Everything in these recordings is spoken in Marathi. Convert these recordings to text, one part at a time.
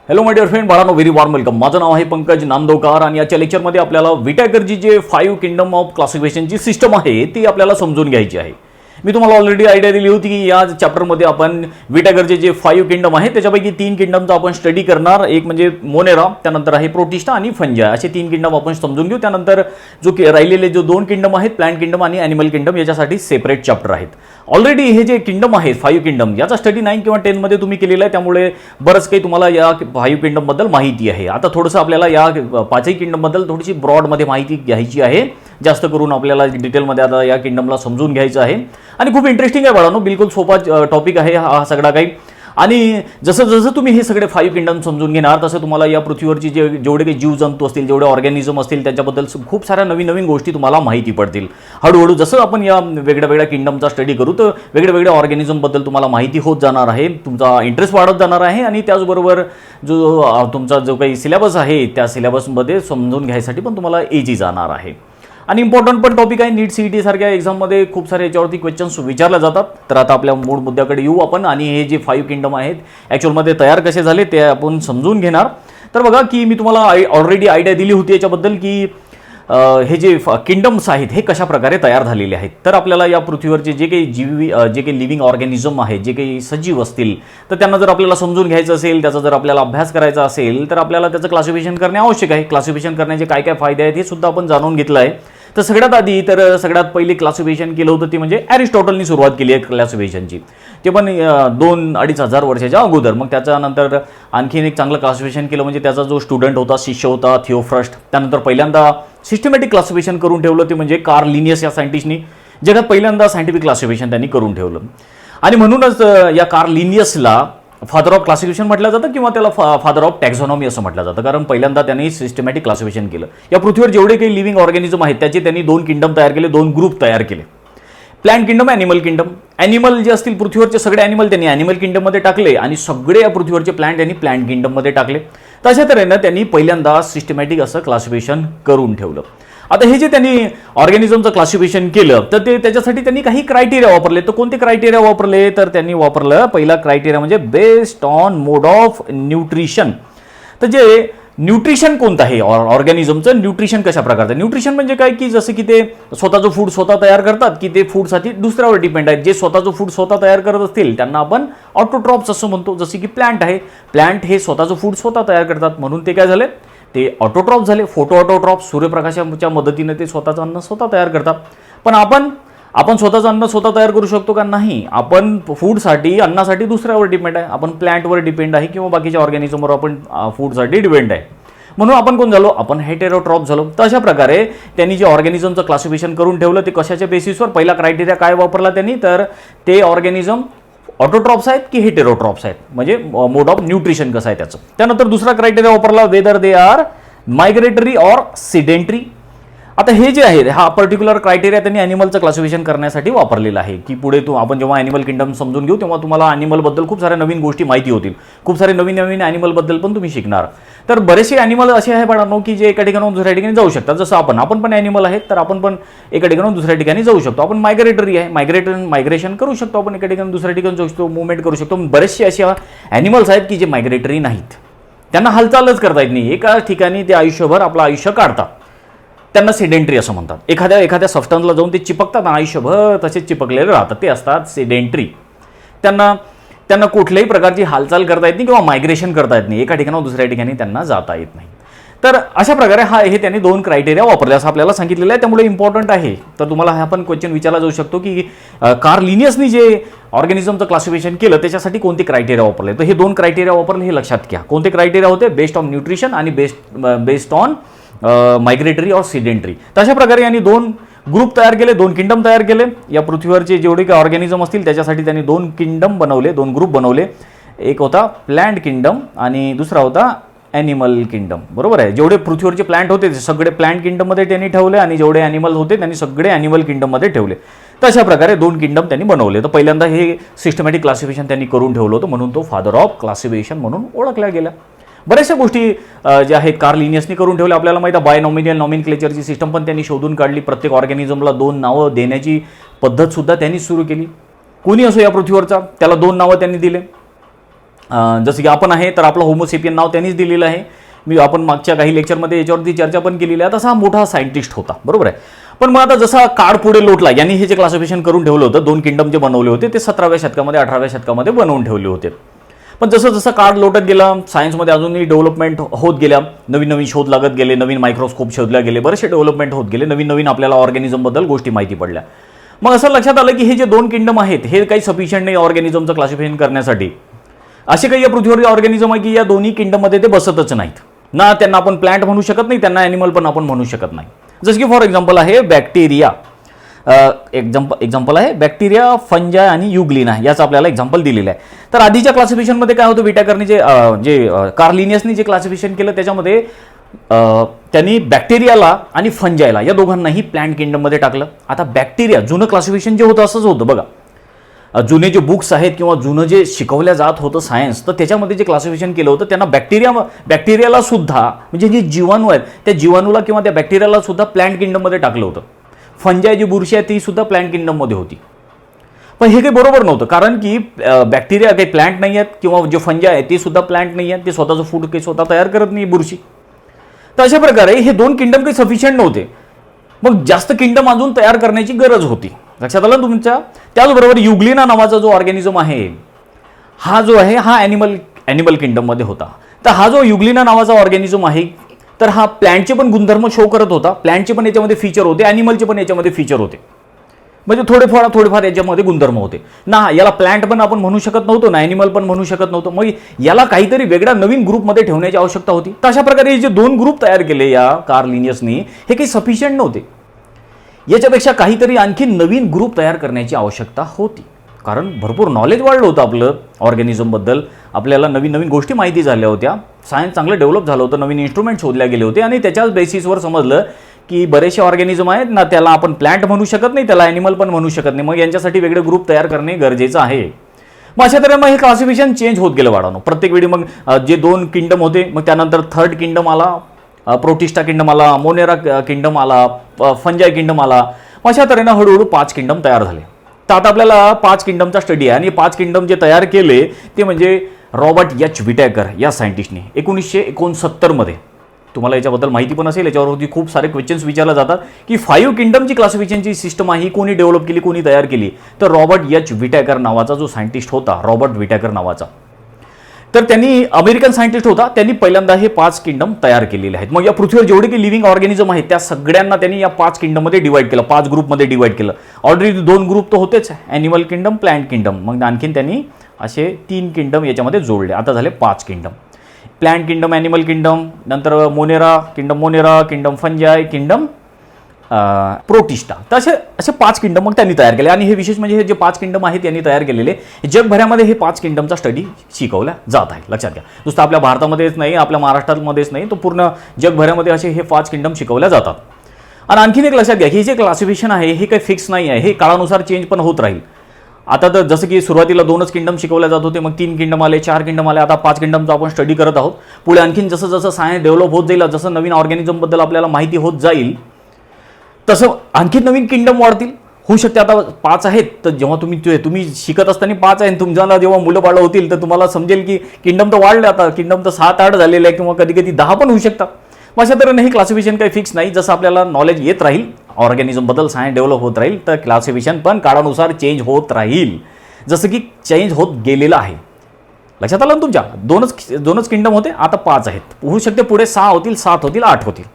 हॅलो माय डिअर फ्रेंड, बाळांनो, व्हेरी वॉर्म वेलकम. माझं नाव आहे पंकज नामदेवकर आणि आजच्या लेक्चरमध्ये आपल्याला विटाकरची जे 5 किंगडम ऑफ क्लासिफिकेशनची सिस्टम आहे ती आपल्याला समजून घ्यायची आहे. मी तुम्हाला ऑलरेडी आयडिया दिली होती की या चॅप्टरमध्ये आपण विटाकरचे जे 5 किंगडम आहेत त्याच्यापैकी 3 किंगडमचा आपण स्टडी करणार. एक म्हणजे मोनेरा, त्यानंतर आहे प्रोटिस्टा आणि फंजा, असे 3 किंगडम आपण समजून घेऊ. त्यानंतर जो राहिलेले जो 2 किंगडम आहेत, प्लांट किंगडम आणि ॲनिमल किंगडम, याच्यासाठी सेपरेट चॅप्टर आहेत. ऑलरेडी हे जे किंगडम आहेत 5 किंगडम, याचा स्टडी 9 किंवा 10 मध्ये तुम्ही केलेला आहे, त्यामुळे बरंच काही तुम्हाला या 5 किंगडम बद्दल माहिती आहे. आता थोडंसं आपल्याला या 5ही किंगडम बद्दल थोडीशी ब्रॉडमध्ये माहिती घ्यायची आहे. जास्त करून आपल्याला डिटेलमध्ये आता या किंगडमला समजून घ्यायचं आहे आणि खूप इंटरेस्टिंग आहे बाळांनो. बिलकुल सोपा टॉपिक आहे हा सगळा काही. आणि जसं जसं तुम्ही हे सगळे 5 किंगडम समजून घेणार तसं तुम्हाला या पृथ्वीवरची जेवढे काही जीवजंतू असतील, जेवढे ऑर्गॅनिझम असतील, त्याच्याबद्दल खूप साऱ्या नवीन नवीन गोष्टी तुम्हाला माहिती पडतील. हळूहळू जसं आपण या वेगळ्या वेगळ्या किंगडमचा स्टडी करू तर वेगळ्या वेगळ्या ऑर्गॅनिझमबद्दल तुम्हाला माहिती होत जाणार आहे, तुमचा इंटरेस्ट वाढत जाणार आहे आणि त्याचबरोबर जो तुमचा जो काही सिलेबस आहे त्या सिलेबसमध्ये समजून घ्यायसाठी पण तुम्हाला इझी जाणार आहे. आणि इम्पॉर्टंट पण टॉपिक आहे. नीट CET सारख्या एक्झाममध्ये खूप सारे याच्यावरती क्वेश्चन्स विचारले जातात. तर आता आपल्या मूळ मुद्द्याकडे येऊ आपण आणि हे जे 5 किंगडम आहेत ॲक्च्युअलमध्ये तयार कसे झाले ते आपण समजून घेणार. तर बघा की मी तुम्हाला ऑलरेडी आयडिया दिली होती याच्याबद्दल की हे जे किंगडम्स आहेत हे कशा प्रकारे तयार झालेले आहेत. तर आपल्याला या पृथ्वीवरचे जे काही लिव्हिंग ऑर्गॅनिझम आहेत, जे काही सजीव असतील, तर त्यांना जर आपल्याला समजून घ्यायचं असेल, त्याचा जर आपल्याला अभ्यास करायचा असेल तर आपल्याला त्याचं क्लासिफिकेशन करणे आवश्यक आहे. क्लासिफिकेशन करण्याचे काय काय फायदे आहेत हे सुद्धा आपण जाणून घेतलं आहे. तर सगळ्यात पहिली क्लासिफिकेशन केलं होतं ती म्हणजे ॲरिस्टॉटलनी सुरुवात केली आहे क्लासिफिकेशनची. ते पण 2-2.5 हजार वर्षाच्या अगोदर. मग त्याच्यानंतर आणखीन एक चांगलं क्लासिफिकेशन केलं म्हणजे त्याचा जो स्टुडंट होता, शिष्य होता, थिओफ्रस्ट. त्यानंतर पहिल्यांदा सिस्टमॅटिक क्लासिफिकेशन करून ठेवलं ते म्हणजे कार्ल लिनियस या सायंटिस्टनी. जगात पहिल्यांदा सायंटिफिक क्लासिफिकेशन त्यांनी करून ठेवलं आणि म्हणूनच या कार्ल लिनियसला फादर ऑफ क्लासिफिकेशन म्हटलं जातं किंवा त्याला फादर ऑफ टॅक्झॉनॉमी असं म्हटलं जातं, कारण पहिल्यांदा त्यांनी सिस्टमॅटिक क्लासिफिकेशन केलं. या पृथ्वीवर जेवढे काही लिव्हिंग ऑर्गॅनिझम आहेत त्याचे त्यांनी 2 किंगडम तयार केले, 2 ग्रुप तयार केले. Plant kingdom, animal kingdom. Animal जे असतील पृथ्वीवरचे सगळे ॲनिमल त्यांनी ॲनिमल किंगडममध्ये टाकले आणि सगळे या पृथ्वीवरचे प्लांट त्यांनी प्लांट किंगडममध्ये टाकले. तशा तऱ्हेनं त्यांनी पहिल्यांदा सिस्टमॅटिक असं क्लासिफिकेशन करून ठेवलं. आता हे जे त्यांनी ऑर्गॅनिझमचं क्लासिफिकेशन केलं तर त्याच्यासाठी त्यांनी काही क्रायटेरिया वापरले. तर कोणते क्रायटेरिया वापरले? तर त्यांनी वापरलं पहिला क्रायटेरिया म्हणजे based on mode of nutrition. तर जे न्यूट्रिशन कोणतं आहे ऑर्गॅनिझमचं, न्यूट्रिशन कशा प्रकारचं? न्यूट्रिशन म्हणजे काय की जसं की ते स्वतःचं फूड स्वतः तयार करतात की ते फूडसाठी दुसऱ्यावर डिपेंड आहेत. जे स्वतःचं फूड स्वतः तयार करत असतील त्यांना आपण ऑटोट्रॉप्स असं म्हणतो. जसे की प्लांट आहे, प्लांट हे स्वतःचं फूड स्वतः तयार करतात म्हणून ते काय झाले, ते ऑटोट्रॉप झाले. फोटो ऑटोट्रॉप, सूर्यप्रकाशाच्या मदतीने ते स्वतःचं अन्न स्वतः तयार करतात. पण आपण स्वतःचं अन्न स्वतः तयार करू शकतो का? नाही. आपण फूडसाठी, अन्नासाठी दुसऱ्यावर डिपेंड आहे. आपण प्लांटवर डिपेंड आहे किंवा बाकीच्या ऑर्गॅनिझमवर आपण फूडसाठी डिपेंड आहे. म्हणून आपण कोण झालो? आपण हेटेरोट्रॉप झालो. तर अशा प्रकारे त्यांनी जे ऑर्गॅनिझमचं क्लासिफिकेशन करून ठेवलं ते कशाच्या बेसिसवर? पहिला क्रायटेरिया काय वापरला त्यांनी? तर ते ऑर्गॅनिझम ऑटोट्रॉप्स आहेत की हेटेरोट्रॉप्स आहेत, म्हणजे मोड ऑफ न्यूट्रिशन कसं आहे त्याचं. त्यानंतर दुसरा क्रायटेरिया वापरला whether they are migratory or sedentary. आता हे जे आहे हा पर्टिक्युलर क्रायटेरिया त्यांनी ॲनिमलचं क्लासिफिकेशन करण्यासाठी वापरलेलं आहे की पुढे आपण जेव्हा ॲनिमल किंगडम समजून घेऊ तेव्हा तुम्हाला ॲनिमलबद्दल खूप साऱ्या नवीन गोष्टी माहिती होतील. खूप सारे नवीन नवीन ॲनिमलबद्दल पण तुम्ही शिकणार. तर बरेचसे ॲनिमल असे आहे बाळांनो की जे एका ठिकाणाहून दुसऱ्या ठिकाणी जाऊ शकतात. जसं आपण पण ॲनिमल आहेत, तर आपण पण एका ठिकाणाहून दुसऱ्या ठिकाणी जाऊ शकतो. आपण मायग्रेटरी आहे, मायग्रेशन करू शकतो. आपण एका ठिकाणी दुसऱ्या ठिकाणी जाऊ शकतो, मुवमेंट करू शकतो. बरेचसे असे ॲनिमल्स आहेत की जे मायग्रेटरी नाहीत, त्यांना हालचालच करता येत नाही, एका ठिकाणी ते आयुष्यभर आपलं आयुष्य काढतात. त्यांना सिडेंटरी असं म्हणतात. एखाद्या सबस्टन्सला जाऊन ते चिपकतात आणि आयुष्यभर तसेच चिपकलेले राहतात, ते असतात सिडेंटरी. त्यांना कुठल्याही प्रकारची हालचाल करता येत नाही किंवा मायग्रेशन करता येत नाही, एका ठिकाणावर दुसऱ्या ठिकाणी त्यांना जाता येत नाही. तर अशा प्रकारे हे त्यांनी 2 क्रायटेरिया वापरले असं आपल्याला सांगितलेलं आहे, त्यामुळे इम्पॉर्टंट आहे. तर तुम्हाला हा पण क्वेश्चन विचारला जाऊ शकतो की कार्ल लिनियसनी जे ऑर्गॅनिझमचं क्लासिफिकेशन केलं त्याच्यासाठी कोणते क्रायटेरिया वापरले? तर हे 2 क्रायटेरिया वापरले, हे लक्षात घ्या. कोणते क्रायटेरिया होते? बेस्ड ऑन न्यूट्रिशन आणि based on migratory or sedentary. तशा प्रकारे यांनी 2 ग्रुप तयार केले, 2 किंगडम तयार केले. या पृथ्वीवरचे जेवढे काही ऑर्गॅनिझम असतील त्याच्यासाठी त्यांनी 2 किंगडम बनवले, 2 ग्रुप बनवले. एक होता प्लांट किंगडम आणि दुसरा होता ॲनिमल किंगडम. बरोबर आहे. जेवढे पृथ्वीवरचे प्लांट होते ते सगळे प्लांट किंगडममध्ये त्यांनी ठेवले आणि जेवढे ॲनिमल होते त्यांनी सगळे ॲनिमल किंगडममध्ये ठेवले. तशा प्रकारे 2 किंगडम त्यांनी बनवले. तर पहिल्यांदा हे सिस्टमॅटिक क्लासिफिकेशन त्यांनी करून ठेवलं होतं म्हणून तो फादर ऑफ क्लासिफिकेशन म्हणून ओळखला गेला. बऱ्याचशा गोष्टी ज्या आहेत कार्ल लिनियसनी करून ठेवल्या. आपल्याला माहिती आहे बायनॉमिनियल नॉमेनक्लेचरची सिस्टम पण त्यांनी शोधून काढली. प्रत्येक ऑर्गॅनिझमला 2 नावं देण्याची पद्धत सुद्धा त्यांनी सुरू केली. कोणी असो या पृथ्वीवरचा त्याला 2 नावं त्यांनी दिले. जसं की आपण आहे तर आपलं होमोसेपियन नाव त्यांनीच दिलेलं आहे. आपण मागच्या काही लेक्चरमध्ये याच्यावरती चर्चा पण केलेली आहे. तसा हा मोठा सायंटिस्ट होता, बरोबर आहे. पण मग आता जसा काळ पुढे लोटला, यांनी हे जे क्लासिफिकेशन करून ठेवलं होतं, 2 किंगडम जे बनवले होते ते 17व्या शतकामध्ये 18व्या शतकामध्ये बनवून ठेवले होते. पण जसं जसं काळ लोटत गेला, सायन्समध्ये अजूनही डेव्हलपमेंट होत गेल्या, नवीन नवीन शोध लागत गेले, नवीन मायक्रोस्कोप शोधले गेले, बरेचसे डेव्हलपमेंट होत गेले, नवीन नवीन आपल्याला ऑर्गॅनिझमबद्दल गोष्टी माहिती पडल्या. मग असं लक्षात आलं की हे जे 2 किंगडम आहेत हे काही सफिशियंट नाही ऑर्गॅनिझमचं क्लासिफिकेशन करण्यासाठी. असे काही या पृथ्वीवरील ऑर्गॅनिझम आहे की या दोन्ही किंगडममध्ये ते बसतच नाहीत ना. त्यांना आपण प्लांट म्हणू शकत नाही, त्यांना ॲनिमल पण आपण म्हणू शकत नाही. जसं की फॉर एक्झाम्पल आहे बॅक्टेरिया, एक्झाम्पल आहे बॅक्टेरिया, फंजाय आणि युग्लिना, याचं आपल्याला एक्झाम्पल दिलेलं आहे. तर आधीच्या क्लासिफिकेशनमध्ये काय होतं, विटॅकरने जे कार्ल लिनियसने जे क्लासिफिकेशन केलं त्याच्यामध्ये त्यांनी बॅक्टेरियाला आणि फंजायला या दोघांनाही प्लांट किंगडममध्ये टाकलं. आता बॅक्टेरिया, जुनं क्लासिफिकेशन जे होतं असंच होतं बघा. जुने जे बुक्स आहेत किंवा जुनं जे शिकवल्या जात होतं सायन्स, तर त्याच्यामध्ये जे क्लासिफिकेशन केलं होतं त्यांना बॅक्टेरियाला सुद्धा, म्हणजे जे जीवाणू आहेत त्या जीवाणूला किंवा त्या बॅक्टेरियाला सुद्धा प्लांट किंगडममध्ये टाकलं होतं. फंजाय जी बुरशी आहे ती सुद्धा प्लांट किंगडममध्ये होती. पण हे काही बरोबर नव्हतं, कारण की बॅक्टेरिया काही प्लांट नाही आहेत किंवा जे फंजाय आहे ते सुद्धा प्लांट नाही आहेत, ते स्वतःचं फूड काही स्वतः तयार करत नाही बुरशी. तर अशा प्रकारे हे 2 किंगडम काही सफिशियंट नव्हते. मग जास्त किंगडम अजून तयार करण्याची गरज होती. लक्षात आलं तुमच्या. त्याचबरोबर युग्लिना नावाचा जो ऑर्गॅनिझम आहे हा जो आहे हा ॲनिमल किंगडममध्ये होता. तर हा जो युग्लिना नावाचा ऑर्गॅनिझम आहे तर हा प्लॅन्टचे पण गुणधर्म शो करत होता, प्लॅन्टचे पण याच्यामध्ये फीचर होते, ॲनिमलचे पण याच्यामध्ये फीचर होते, म्हणजे थोडेफार याच्यामध्ये गुणधर्म होते ना. याला प्लॅन्ट पण आपण म्हणू शकत नव्हतो ना, ॲनिमल पण म्हणू शकत नव्हतो. मग याला काहीतरी वेगळा नवीन ग्रुपमध्ये ठेवण्याची आवश्यकता होती. तर अशा प्रकारे जे 2 ग्रुप तयार केले या कार्ल लिनियसनी हे काही सफिशियंट नव्हते. याच्यापेक्षा काहीतरी आणखी नवीन ग्रुप तयार करण्याची आवश्यकता होती, कारण भरपूर नॉलेज वाढलं होतं आपलं ऑर्गॅनिझमबद्दल. आपल्याला नवीन नवीन गोष्टी माहिती झाल्या होत्या, सायन्स चांगलं डेव्हलप झालं होतं, नवीन इन्स्ट्रुमेंट शोधल्या गेले होते आणि त्याच्याच बेसिसवर समजलं की बरेचसे ऑर्गॅनिझम आहेत ना, त्याला आपण प्लांट म्हणू शकत नाही, त्याला ॲनिमल पण म्हणू शकत नाही. मग यांच्यासाठी वेगळे ग्रुप तयार करणे गरजेचं आहे. मग अशा तऱ्हेने मग हे क्लासिफिकेशन चेंज होत गेलं वाढवणं. प्रत्येक वेळी मग जे 2 किंगडम होते, मग त्यानंतर 3rd किंगडम आला, प्रोटिस्टा किंगडम आला, मोनेरा किंगडम आला, फंजाय किंगडम आला. अशा तऱ्हेनं हळूहळू 5 किंगडम तयार झाले. तर आता आपल्याला 5 किंगडमचा स्टडी आहे आणि 5 किंगडम जे तयार केले ते म्हणजे रॉबर्ट एच विटॅकर या सायंटिस्टने 1969 मध्ये. तुम्हाला याच्याबद्दल माहिती पण असेल, याच्यावरती खूप सारे क्वेश्चन्स विचारले जातात की 5 किंगडमची क्लासिफिकेशनची सिस्टम आहे ही कोणी डेव्हलप केली, कोणी तयार केली. तर रॉबर्ट एच विटॅकर नावाचा जो सायंटिस्ट होता, रॉबर्ट विटॅकर नावाचा, तर त्यांनी अमेरिकन सायंटिस्ट होता, त्यांनी पहिल्यांदा हे 5 किंगडम तयार केलेले आहेत. मग या पृथ्वीवर जेवढे काही लिव्हिंग ऑर्गॅनिझम आहेत त्या सगळ्यांना त्यांनी या 5 किंगडममध्ये डिवाइड केलं, 5 ग्रुपमध्ये डिवाइड केलं. ऑलरेडी 2 ग्रुप तर होतेच, ॲनिमल किंगडम, प्लांट किंगडम. मग आणखीन त्यांनी असे 3 किंगडम याच्यामध्ये जोडले. आता झाले 5 kingdom. Plant kingdom, animal kingdom, नंतर monera kingdom, fungi kingdom, protista. तर असे 5 किंगडम मग त्यांनी तयार केले. आणि हे विशेष म्हणजे हे जे 5 किंगडम आहेत त्यांनी तयार केलेले जगभरामध्ये हे 5 किंगडमचा स्टडी शिकवला जात आहे. लक्षात घ्या, नुसतं आपल्या भारतामध्येच नाही, आपल्या महाराष्ट्रामध्येच नाही, तो पूर्ण जगभरामध्ये असे हे 5 किंगडम शिकवल्या जातात. आणि आणखीन एक लक्षात घ्या, ही जे क्लासिफिकेशन आहे हे काही फिक्स नाही आहे, हे काळानुसार चेंज पण होत राहील. आता तर जसं की सुरुवातीला 2च किंगडम शिकवल्या जात होते, मग 3 किंगडम आले, 4 किंगडम आले, आता 5 किंगडमचा आपण स्टडी करत आहोत. पुढे आणखीन जसं जसं सायन्स डेव्हलप होत जाईल, जसं नवीन ऑर्गॅनिझमबद्दल आपल्याला माहिती होत जाईल, तसं आणखी नवीन किंगडम वाढतील. होऊ शकते आता 5 आहेत, तर जेव्हा तुम्ही शिकत असताना 5 आहे, तुमच्याला जेव्हा मुलं बाळ होतील तर तुम्हाला समजेल की किंगडम तर वाढले, आता किंगडम तर 7-8 झालेले आहे किंवा कधी कधी 10 पण होऊ शकतात. अशा तऱ्हेने हे क्लासिफिकेशन काही फिक्स नाही. जसं आपल्याला नॉलेज येत राहील, ऑर्गॅनिझमबद्दल सायन्स डेव्हलप होत राहील, तर क्लासिफिकेशन पण काळानुसार चेंज होत राहील, जसं की चेंज होत गेलेलं आहे. लक्षात आलं ना तुमच्या. 2च किंगडम होते, आता 5 आहेत. होऊ शकते पुढे 6 होतील, 7 होतील, 8 होतील.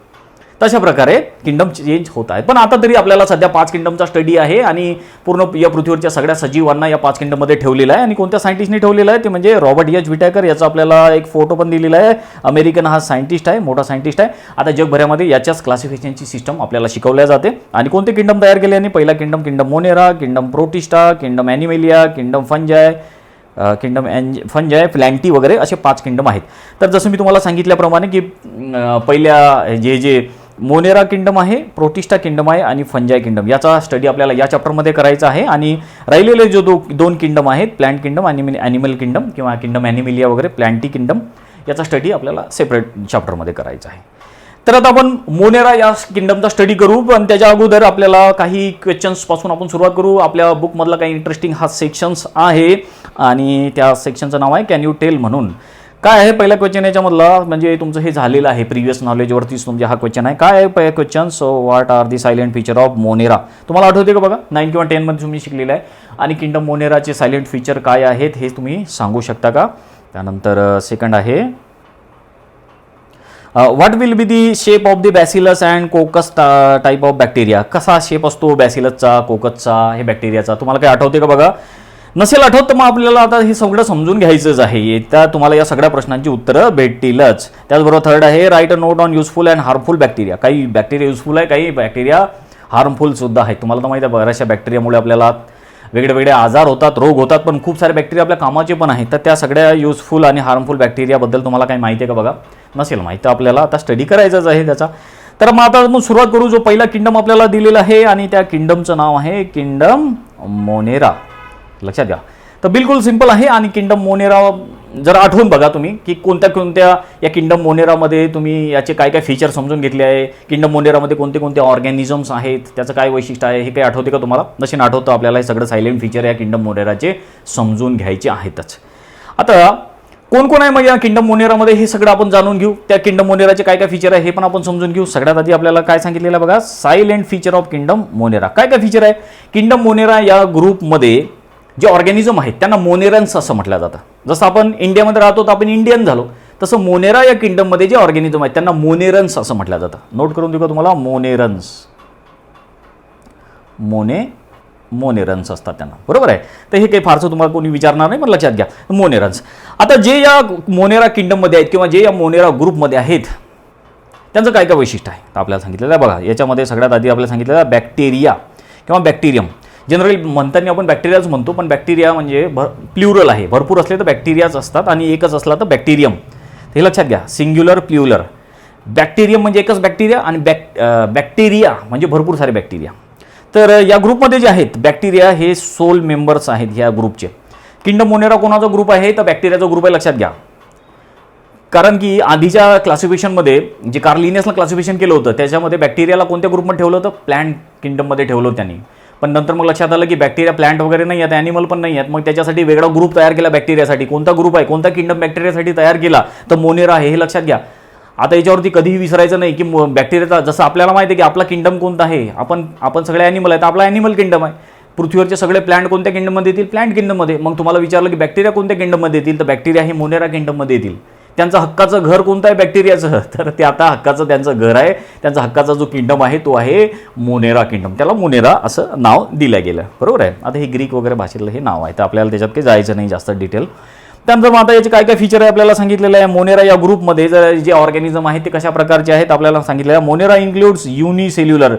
तशा प्रकारे किंगडम चेंज होत आहेत. पण आता तरी आपल्याला सध्या 5 किंगडमचा स्टडी आहे आणि पूर्ण या पृथ्वीवरच्या सगळ्या सजीवांना या 5 किंगडममध्ये ठेवलेला आहे. आणि कोणत्या सायंटिस्टने ठेवलेला आहे ते म्हणजे रॉबर्ट एच विटॅकर. याचा आपल्याला एक फोटो पण दिलेला आहे. अमेरिकन हा सायंटिस्ट आहे, मोठा सायंटिस्ट आहे. आता जगभरामध्ये याच्याच क्लासिफिकेशनची सिस्टम आपल्याला शिकवल्या जाते. आणि कोणते किंगडम तयार केले आणि पहिला kingdom monera, kingdom protista, kingdom animalia, kingdom fungi, plantae वगैरे असे 5 किंगडम आहेत. तर जसं मी तुम्हाला सांगितल्याप्रमाणे की पहिल्या जे मोनेरा किंगडम आहे, प्रोटिस्टा किंगडम आहे आणि फंजाय किंगडम, याचा स्टडी आपल्याला या चॅप्टरमध्ये करायचा आहे. आणि राहिलेले जो 2 किंगडम आहेत, प्लांट किंगडम आणि ॲनिमल किंगडम किंवा किंगडम ॲनिमेलिया वगैरे, प्लॅन्टी किंगडम, याचा स्टडी आपल्याला सेपरेट चॅप्टरमध्ये करायचा आहे. तर आता आपण मोनेरा या किंगडमचा स्टडी करू, पण त्याच्या अगोदर आपल्याला काही क्वेश्चन्स पासून आपण सुरुवात करू. आपल्या बुकमधला काही इंटरेस्टिंग हा सेक्शन्स आहे आणि त्या सेक्शनचं नाव आहे कॅन यू टेल म्हणून. काय आहे पहिला क्वेश्चन याच्यामधला, म्हणजे तुमचं हे झालेलं आहे प्रिव्हियस नॉलेजवरतीच तुमचा हा क्वेश्चन आहे. काय आहे पहिला question, so what are the silent feature of Monera. तुम्हाला आठवते का बघा, 9 किंवा 10 मध्ये तुम्ही शिकलेलं आहे. आणि किंगडम मोनेराचे सायलेंट फीचर काय आहेत हे तुम्ही सांगू शकता का. त्यानंतर सेकंड आहे what will be the shape of the bacillus and कोकस type of bacteria. कसा शेप असतो बॅसिलसचा, कोकसचा, हे बॅक्टेरियाचा. तुम्हाला काय आठवते का बघा. नसेल आठवत तर मग आपल्याला आता हे सगळं समजून घ्यायचंच आहे. त्या तुम्हाला या सगळ्या प्रश्नांची उत्तरं भेटतीलच. त्याचबरोबर थर्ड आहे right a note on useful and harmful bacteria. काही बॅक्टेरिया युजफुल आहे, काही बॅक्टेरिया हार्मफुल सुद्धा आहेत. तुम्हाला तर माहिती आहे बऱ्याचशा बॅक्टेरियामुळे आपल्याला वेगळे आजार होतात, रोग होतात, पण खूप सारे बॅक्टेरिया आपल्या कामाचे पण आहेत. तर त्या सगळ्या युजफुल आणि हार्मफुल बॅक्टेरियाबद्दल तुम्हाला काही माहिती आहे का बघा. नसेल माहिती तर आपल्याला आता स्टडी करायचंच आहे त्याचा. तर मग आता आपण सुरुवात करू. जो पहिला किंगडम आपल्याला दिलेला आहे आणि त्या किंगडमचं नाव आहे किंगडम मोनेरा. लक्षात घ्या. तर बिलकुल सिंपल आहे. आणि किंगडम मोनेरा जर आठवून बघा तुम्ही की कोणत्या कोणत्या या किंगडम मोनेरामध्ये तुम्ही याचे काय काय फीचर समजून घेतले आहे, किंगडम मोनेरामध्ये कोणते कोणते ऑर्गॅनिझम्स आहेत, त्याचं काय वैशिष्ट्य आहे, हे काही आठवते का तुम्हाला. नसेल आठवतं आपल्याला हे सगळं सायलेंट फीचर या किंगडम मोनेराचे समजून घ्यायचे आहेतच. आता कोण कोण आहे मग या किंगडम मोनेरामध्ये हे सगळं आपण जाणून घेऊ. त्या किंगडम मोनेराचे काय काय फीचर आहे हे पण आपण समजून घेऊ. सगळ्यात आधी आपल्याला काय सांगितलेलं बघा, silent feature of kingdom Monera. काय काय फीचर आहे किंगडम मोनेरा या ग्रुपमध्ये. जे ऑर्गॅनिझम आहेत त्यांना मोनेरन्स असं म्हटलं जातं. जसं आपण इंडियामध्ये राहतो तर आपण इंडियन झालो, तसं मोनेरा या किंगडममध्ये जे ऑर्गॅनिझम आहेत त्यांना मोनेरन्स असं म्हटलं जातं. नोट करून देऊ का तुम्हाला, मोनेरन्स. मोनेरन्स असतात त्यांना, बरोबर आहे. तर हे काही फारसं तुम्हाला कोणी विचारणार नाही, पण लक्षात घ्या मोनेरन्स. आता जे या मोनेरा किंगडममध्ये आहेत किंवा जे या मोनेरा ग्रुपमध्ये आहेत त्यांचं काय काय वैशिष्ट्य आहे तर आपल्याला सांगितलेलं आहे बघा. याच्यामध्ये सगळ्यात आधी आपल्याला सांगितलेलं बॅक्टेरिया किंवा बॅक्टेरियम. जनरली म्हणताना आपण बॅक्टेरियाच म्हणतो, पण बॅक्टेरिया म्हणजे प्ल्युरल आहे. भरपूर असले तर बॅक्टेरियाच असतात आणि एकच असला तर बॅक्टेरियम. हे लक्षात घ्या, सिंग्युलर प्ल्युरल. बॅक्टेरियम म्हणजे एकच बॅक्टेरिया आणि बॅक्टेरिया म्हणजे भरपूर सारे बॅक्टेरिया. तर या ग्रुपमध्ये जे आहेत बॅक्टेरिया हे सोल मेंबर्स आहेत ह्या ग्रुपचे. किंगडम मोनेरा कोणाचा ग्रुप आहे तर बॅक्टेरियाचा ग्रुप आहे, लक्षात घ्या. कारण की आधीच्या क्लासिफिकेशनमध्ये जे कार्ल लिनियसनं क्लासिफिकेशन केलं होतं त्याच्यामध्ये बॅक्टेरियाला कोणत्या ग्रुपमध्ये ठेवलं होतं, प्लांट किंगडममध्ये ठेवलं होतं त्यांनी. पण नंतर मग लक्षात आलं की बॅक्टेरिया प्लांट वगैरे नाही आहेत, ॲनिमल पण नाही आहेत. मग त्याच्यासाठी वेगळा ग्रुप तयार केला बॅक्टेरियासाठी. कोणता ग्रुप आहे, कोणता किंगडम बॅक्टेरियासाठी तयार केला तर मोनेरा आहे, हे लक्षात घ्या. आता याच्यावरती कधीही विसरायचं नाही की बॅक्टेरियाचा, जसं आपल्याला माहिती आहे की आपला किंगडम कोणता आहे, आपण सगळे ॲनिमल आहेत, आपला ॲनिमल किंगडम आहे. पृथ्वीवरचे सगळे प्लांट कोणत्या किंगडममध्ये येतील, प्लांट किंगडममध्ये. मग तुम्हाला विचारलं की बॅक्टेरिया कोणत्या किंगडममध्ये येतील तर बॅक्टेरिया हे मोनेरा किंगडममध्ये येतील. त्यांचं हक्काचं घर कोणतं आहे बॅक्टेरियाचं, तर ते आता हक्काचं त्यांचं घर आहे. त्यांचा हक्काचा जो किंगडम आहे तो आहे मोनेरा किंगडम. त्याला मोनेरा असं नाव दिलं गेलं, बरोबर आहे. आता हे ग्रीक वगैरे भाषेतलं हे नाव आहे, तर आपल्याला त्याच्यात काही जायचं नाही जास्त डिटेल. त्यानंतर मग आता याचे काय काय फीचर आहे आपल्याला सांगितलेलं आहे. मोनेरा या ग्रुपमध्ये जे ऑर्गॅनिझम आहेत ते कशा प्रकारचे आहेत आपल्याला सांगितलेलं आहे. Monera includes unicellular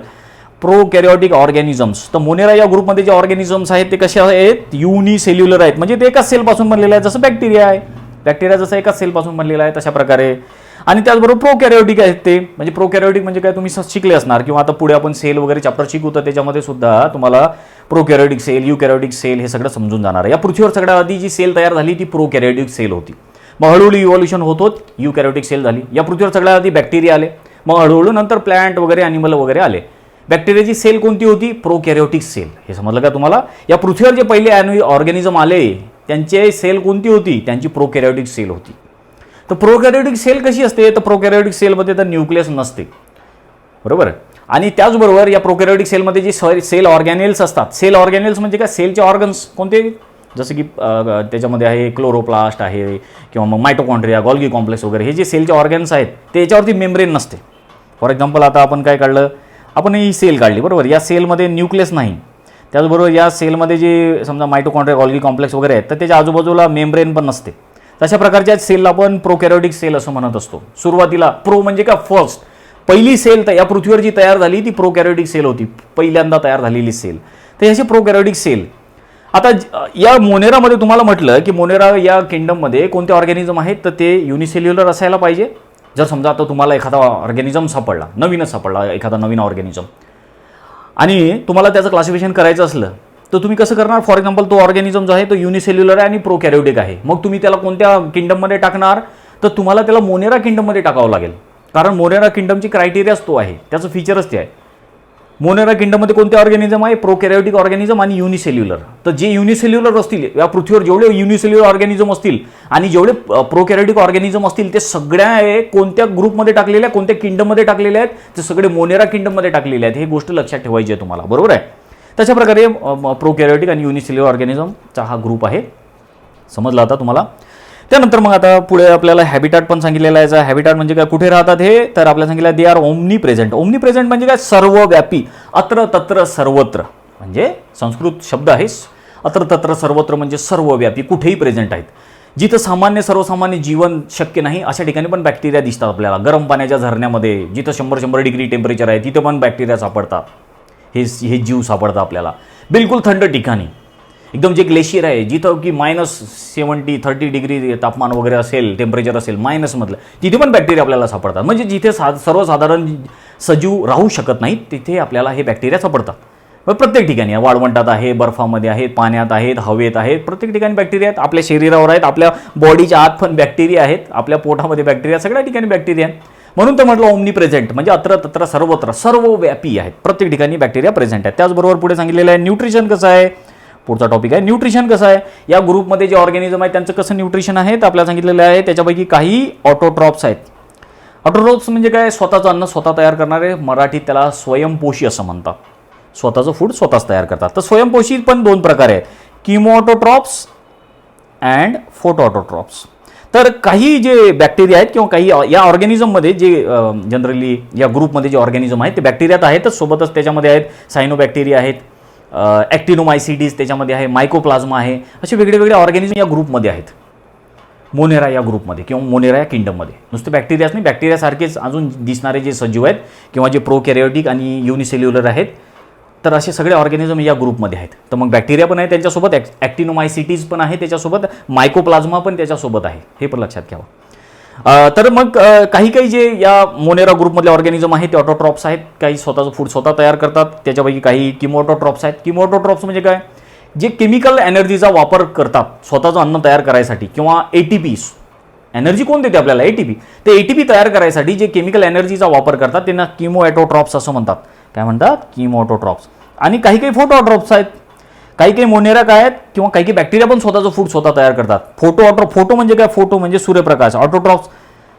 prokaryotic organisms. तर मोनेरा या ग्रुपमध्ये जे ऑर्गॅनिझम्स आहेत ते कसे आहेत, युनिसेल्युलर आहेत, म्हणजे ते एकाच सेलपासून बनलेलं आहे. जसं बॅक्टेरिया आहे, बॅक्टेरिया जसं एकाच सेलपासून बनलेला आहे तशा प्रकारे. आणि त्याचबरोबर प्रोकॅरियोटिक आहेत ते, म्हणजे प्रोकॅरियोटिक म्हणजे काय तुम्ही शिकले असणार किंवा आता पुढे आपण सेल वगैरे चॅप्टर शिकू तर त्याच्यामध्ये सुद्धा तुम्हाला प्रोकॅरियोटिक सेल, युकॅरियोटिक सेल हे सगळं समजून जाणार आहे. या पृथ्वीवर सगळ्यात आधी जी सेल तयार झाली ती प्रोकॅरियोटिक सेल होती. मग हळूहळू इव्हॉल्युशन होत होत युकॅरियोटिक सेल झाली. या पृथ्वीवर सगळ्यात आधी बॅक्टेरिया आले, मग हळूहळू नंतर प्लांट वगैरे ॲनिमल वगैरे आले. बॅक्टेरियाची सेल कोणती होती, प्रोकॅरियोटिक सेल. हे समजलं का तुम्हाला. या पृथ्वीवर जे पहिले ऑर्गॅनिझम आले त्यांची सेल कोणती होती, त्यांची प्रोकॅरियोटिक सेल होती. तर प्रोकॅरियोटिक सेल कशी असते तर प्रोकॅरियोटिक सेलमध्ये तर न्यूक्लियस नसते, बरोबर. आणि त्याचबरोबर या प्रोकॅरियोटिक सेलमध्ये जे सेल ऑर्गॅनेल्स असतात, सेल ऑर्गॅनेल्स म्हणजे काय, सेलचे ऑर्गन्स कोणते, जसं की त्याच्यामध्ये आहे क्लोरोप्लास्ट आहे किंवा मग मायटोकॉन्ड्रिया, गॉल्गी कॉम्प्लेक्स वगैरे, हे जे सेलचे ऑर्गन्स आहेत ते याच्यावरती मेम्ब्रेन नसते. फॉर एक्झाम्पल आता आपण काय काढलं, आपण ही सेल काढली, बरोबर. या सेलमध्ये न्यूक्लियस नाही. त्याचबरोबर या सेलमध्ये जे समजा मायटोकॉन्ड्रिया, गॉल्गी कॉम्प्लेक्स वगैरे आहेत तर त्याच्या आजूबाजूला मेम्ब्रेन पण नसते. तशा प्रकारच्या सेलला आपण प्रोकॅरियोटिक सेल असं म्हणत असतो. सुरुवातीला प्रो म्हणजे का, फर्स्ट, पहिली सेल या पृथ्वीवर जी तयार झाली ती प्रोकॅरियोटिक सेल होती, पहिल्यांदा तयार झालेली सेल. तर अशी प्रोकॅरियोटिक सेल. आता या मोनेरामध्ये तुम्हाला म्हटलं की मोनेरा या किंगडममध्ये कोणते ऑर्गॅनिझम आहेत तर ते युनिसेल्युलर असायला पाहिजे. जर समजा आता तुम्हाला एखादा ऑर्गॅनिझम सापडला, नवीनच सापडला एखादा नवीन ऑर्गॅनिझम, आणि तुम्हाला त्याचं क्लासिफिकेशन करायचं असलं तर तुम्ही कसं करणार. फॉर एक्झाम्पल तो ऑर्गॅनिझम जो आहे तो युनिसेल्युलर आहे आणि प्रोकॅरियोटिक आहे. मग तुम्ही त्याला कोणत्या किंगडममध्ये टाकणार तर तुम्हाला त्याला मोनेरा किंगडममध्ये टाकावं लागेल. कारण मोनेरा किंगडमची क्रायटेरियाच तो आहे, त्याचं फीचरच ते आहे. मोनेरा किंगडममध्ये कोणते ऑर्गॅनिझम आहे? प्रोकॅरियोटिक ऑर्गॅनिझम आणि युनिसेल्युलर. तर जे युनिसेल्युलर असतील या पृथ्वीवर, जेवढे युनिसेल्युलर ऑर्गॅनिझम असतील आणि जेवढे प्रोकॅरियोटिक ऑर्गॅनिझम असतील ते सगळ्या कोणत्या ग्रुपमध्ये टाकलेले आहेत, कोणत्या किंगडममध्ये टाकलेले आहेत? ते सगळे मोनेरा किंगडममध्ये टाकलेले आहेत. ही गोष्ट लक्षात ठेवायची आहे तुम्हाला, बरोबर आहे. तशा प्रकारे प्रोकॅरियोटिक आणि युनिसेल्युलर ऑर्गॅनिझमचा हा ग्रुप आहे. समजला आता तुम्हाला. त्यानंतर मग आता पुढे आपल्याला हॅबिटॅट पण सांगितलेलं आहे. हॅबिटॅट म्हणजे काय, कुठे राहतात हे? तर आपल्याला सांगितलं they are omni present. Omni present म्हणजे काय? सर्वव्यापी, अत्र तत्र सर्वत्र. म्हणजे संस्कृत शब्द आहे. अत्र तत्र सर्वत्र म्हणजे सर्वव्यापी, कुठेही प्रेझेंट आहेत. जिथं सर्वसामान्य जीवन शक्य नाही अशा ठिकाणी पण बॅक्टेरिया दिसतात आपल्याला. गरम पाण्याच्या झरण्यामध्ये जिथं 100 डिग्री टेम्परेचर आहे तिथं पण बॅक्टेरिया सापडतात. हे जीव सापडतात आपल्याला. बिलकुल थंड ठिकाणी, एकदम जे ग्लेशियर आहे जिथं की -70 30 डिग्री तापमान वगैरे असेल, टेम्परेचर असेल मायनसमधलं, तिथे पण बॅक्टेरिया आपल्याला सापडतात. म्हणजे जिथे सर्वसाधारण सजीव राहू शकत नाहीत तिथे आपल्याला हे बॅक्टेरिया सापडतात. प्रत्येक ठिकाणी, वाळवंटात आहे, बर्फामध्ये आहेत, पाण्यात आहेत, हवेत आहेत, प्रत्येक ठिकाणी बॅक्टेरिया आहेत. आपल्या शरीरावर आहेत, आपल्या बॉडीच्या आत पण बॅक्टेरिया आहेत, आपल्या पोटामध्ये बॅक्टेरिया, सगळ्या ठिकाणी बॅक्टेरिया आहेत. म्हणून तर म्हटलं ओमनी प्रेझेंट म्हणजे अत्र तत्र सर्वत्र, सर्वव्यापी आहेत, प्रत्येक ठिकाणी बॅक्टेरिया प्रेझेंट आहेत. त्याचबरोबर पुढे सांगितलेलं आहे न्यूट्रिशन कसं आहे. पुढचा टॉपिक आहे न्यूट्रिशन कसं आहे. या ग्रुपमध्ये जे ऑर्गॅनिझम आहेत त्यांचं कसं न्यूट्रिशन आहे तर आपल्याला सांगितलेलं आहे. त्याच्यापैकी काही ऑटोट्रॉप्स आहेत. ऑटोट्रॉप्स म्हणजे काय? स्वतःचं अन्न स्वतः तयार करणारे. मराठीत त्याला स्वयंपोषी असं म्हणतात. स्वतःचं फूड स्वतःच तयार करतात. तर स्वयंपोषी पण दोन प्रकार आहेत, किमोऑटोट्रॉप्स अँड फोटोऑटोट्रॉप्स. तर काही जे बॅक्टेरिया आहेत किंवा काही या ऑर्गॅनिझममध्ये जे जनरली या ग्रुपमध्ये जे ऑर्गॅनिझम आहेत ते बॅक्टेरियात आहेतच, सोबतच त्याच्यामध्ये आहेत सायनोबॅक्टेरिया आहेत, ॲक्टिनोमायसिटीज त्याच्यामध्ये आहे, मायकोप्लाझ्मा आहे, असे वेगळे ऑर्गॅनिझम या ग्रुपमध्ये आहेत. मोनेरा या ग्रुपमध्ये किंवा मोनेरा या किंगडममध्ये. नुसते बॅक्टेरियाच नाही, बॅक्टेरियासारखेच अजून दिसणारे जे सजीव आहेत किंवा जे प्रोकॅरियोटिक आणि युनिसेल्युलर आहेत, तर असे सगळे ऑर्गॅनिझम या ग्रुपमध्ये आहेत. तर मग बॅक्टेरिया पण आहे त्यांच्यासोबत, ॲक्टिनोमायसिटीज पण आहे त्याच्यासोबत, मायकोप्लाझ्मा पण त्याच्यासोबत आहे, हे पण लक्षात घ्यावं. तर मग काही जे या मोनेरा ग्रुपमधले ऑर्गॅनिझम आहेत ते ऑटोट्रॉप्स आहेत. काही स्वतःचं फूड स्वतः तयार करतात. त्याच्यापैकी काही किमोऑटोट्रॉप्स आहेत. किमोऑटोट्रॉप्स म्हणजे काय? जे केमिकल एनर्जीचा वापर करतात स्वतःचं अन्न तयार करायसाठी किंवा ATP. एनर्जी कोण देते आपल्याला? ATP. ते ATP तयार करायसाठी जे केमिकल एनर्जीचा वापर करतात त्यांना किमोऑटोट्रॉप्स असं म्हणतात. काय म्हणतात? किमोऑटोट्रॉप्स. आणि काही फोटोऑटोट्रॉप्स आहेत. काही मोनेरा काय आहेत किंवा काही बॅक्टेरिया पण स्वतःचं फूड स्वतः तयार करतात. फोटो म्हणजे काय? फोटो म्हणजे सूर्यप्रकाश. ऑटोट्रॉप्स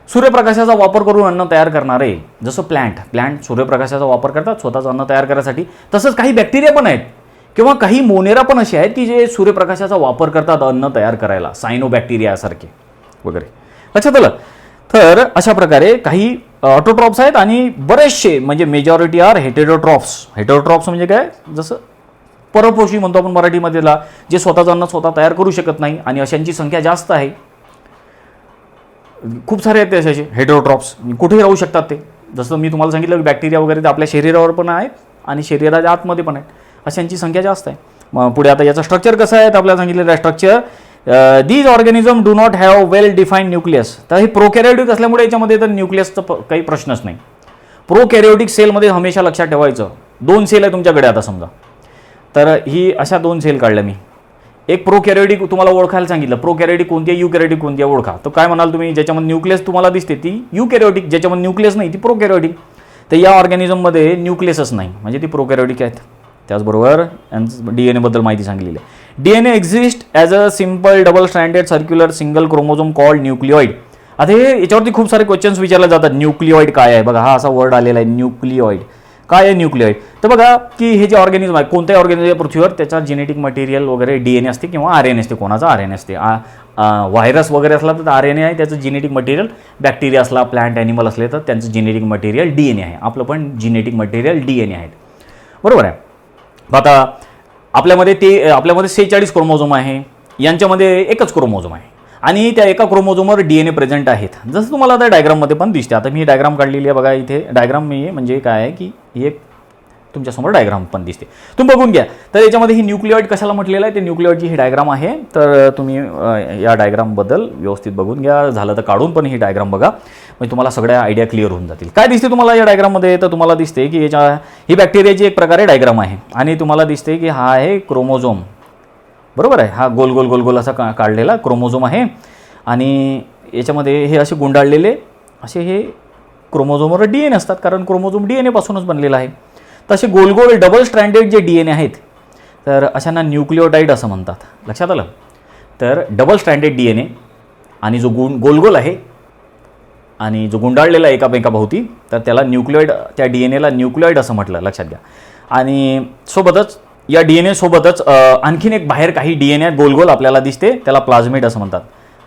सूर्यप्रकाशाचा वापर करून अन्न तयार करणारे. जसं प्लांट सूर्यप्रकाशाचा वापर करतात स्वतःचं अन्न तयार करण्यासाठी, तसंच काही बॅक्टेरिया पण आहेत किंवा काही मोनेरा पण असे आहेत की जे सूर्यप्रकाशाचा वापर करतात अन्न तयार करायला, सायनोबॅक्टेरियासारखे वगैरे. लक्षात आलं. तर अशा प्रकारे काही ऑटोट्रॉप्स आहेत आणि बरेचसे म्हणजे मेजॉरिटी आर हेटेरोट्रॉप्स. हेटेरोट्रॉप्स म्हणजे काय? जसं परपोषी म्हणतो आपण मराठीमध्येला, जे स्वतःचं अन्न स्वतः तयार करू शकत नाही आणि अशांची संख्या जास्त आहे. खूप सारे आहेत ते असे हेटेरोट्रॉप्स, कुठेही राहू शकतात ते. जसं मी तुम्हाला सांगितलं की बॅक्टेरिया वगैरे ते आपल्या शरीरावर पण आहेत आणि शरीराच्या आतमध्ये पण आहेत, अशांची संख्या जास्त आहे. मग पुढे आता याचं स्ट्रक्चर कसं आहे तर आपल्याला सांगितलेलं आहे structure, these organism do not have well defined nucleus. तर हे प्रोकॅरियोटिक असल्यामुळे याच्यामध्ये तर न्यूक्लियसचा काही प्रश्नच नाही. प्रोकॅरियोटिक सेलमध्ये हमेशा लक्षात ठेवायचं 2 सेल आहे तुमच्याकडे. आता समजा तर ही अशा 2 सेल काढल्या मी. एक प्रोकॅरियोटिक तुम्हाला ओळखायला सांगितलं, प्रोकॅरियोटिक कोणती आहे, युकॅरियोटिक कोणती आहे ओळखा. तर काय म्हणाल तुम्ही? ज्याच्यामध्ये न्यूक्लियस तुम्हाला दिसते ती युकॅरियोटिक, ज्याच्यामध्ये न्यूक्लियस नाही ती प्रोकॅरियोटिक. तर या ऑर्गॅनिझममध्ये न्यूक्लियसच नाही म्हणजे ती प्रोकॅरियोटिक आहेत. त्याचबरोबर DNA बद्दल माहिती सांगलेली आहे. DNA exist as a simple double stranded circular single chromosome called न्यूक्लिओइड. आता हे याच्यावरती खूप सारे क्वेश्चन्स विचारले जातात. न्यूक्लिओइड काय आहे? बघा हा असा वर्ड आलेला आहे न्यूक्लिओइड. काय आहे न्यूक्लिओइड? तर बघा की हे जे ऑर्गॅनिझम आहे, कोणत्याही ऑर्गॅनिझम पृथ्वीवर त्याचा जेनेटिक मटेरियल वगैरे DNA असते किंवा RNA असते. कोणाचा? RNA असते. व्हायरस वगैरे असला तर RNA आहे त्याचं जेनेटिक मटेरियल. बॅक्टेरिया असला, प्लांट ॲनिमल असले तर त्यांचं जेनेटिक मटेरियल DNA आहे. आपलं पण जेनेटिक मटेरियल DNA आहे. बरोबर आहे. आता आपल्यामध्ये 46 क्रोमोझोम आहे. यांच्यामध्ये एकच क्रोमोझोम आहे आणि त्या एका क्रोमोझोमवर DNA प्रेझेंट आहेत. जसं तुम्हाला आता डायग्राममध्ये पण दिसते. आता मी डायग्राम काढलेली आहे बघा. इथे डायग्राम मी म्हणजे काय आहे की ही एक तुमच्यासमोर डायग्राम पण दिसते, तुम्ही बघून घ्या. तर याच्यामध्ये ही न्यूक्लिओइड कशाला म्हटलेलं आहे ते न्यूक्लिओइडची ही डायग्राम आहे. तर तुम्ही या डायग्रामबद्दल व्यवस्थित बघून घ्या. झालं तर काढून पण ही डायग्राम बघा, म्हणजे तुम्हाला सगळ्या आयडिया क्लिअर होऊन जातील. काय दिसते तुम्हाला या डायग्राममध्ये? तर तुम्हाला दिसते की ही बॅक्टेरियाची एक प्रकारे डायग्राम आहे आणि तुम्हाला दिसते की हा आहे क्रोमोझोम. बरोबर आहे. हा गोल गोल गोल गोल असा काढलेला क्रोमोझोम आहे आणि याच्यामध्ये हे असे गुंडाळलेले असे हे क्रोमोझोमवर DNA असतात, कारण क्रोमोझोम DNA पासूनच बनलेला आहे. तसे गोल गोल डबल स्ट्रँडेड जे DNA आहेत, तर अशांना न्यूक्लिओटाइड असं म्हणतात. लक्षात आलं? तर डबल स्ट्रँडेड DNA आणि जो गोल गोल आहे आणि जो गुंडाळलेला एकामेकाभोवती, तर त्याला न्यूक्लिओइड, त्या DNAला न्यूक्लिओइड असं म्हटलं, लक्षात घ्या. आणि सोबतच या DNA सोबतच आणखीन एक बाहेर काही DNA गोल गोल आपल्याला दिसते, त्याला प्लाझमिड असं म्हणतात.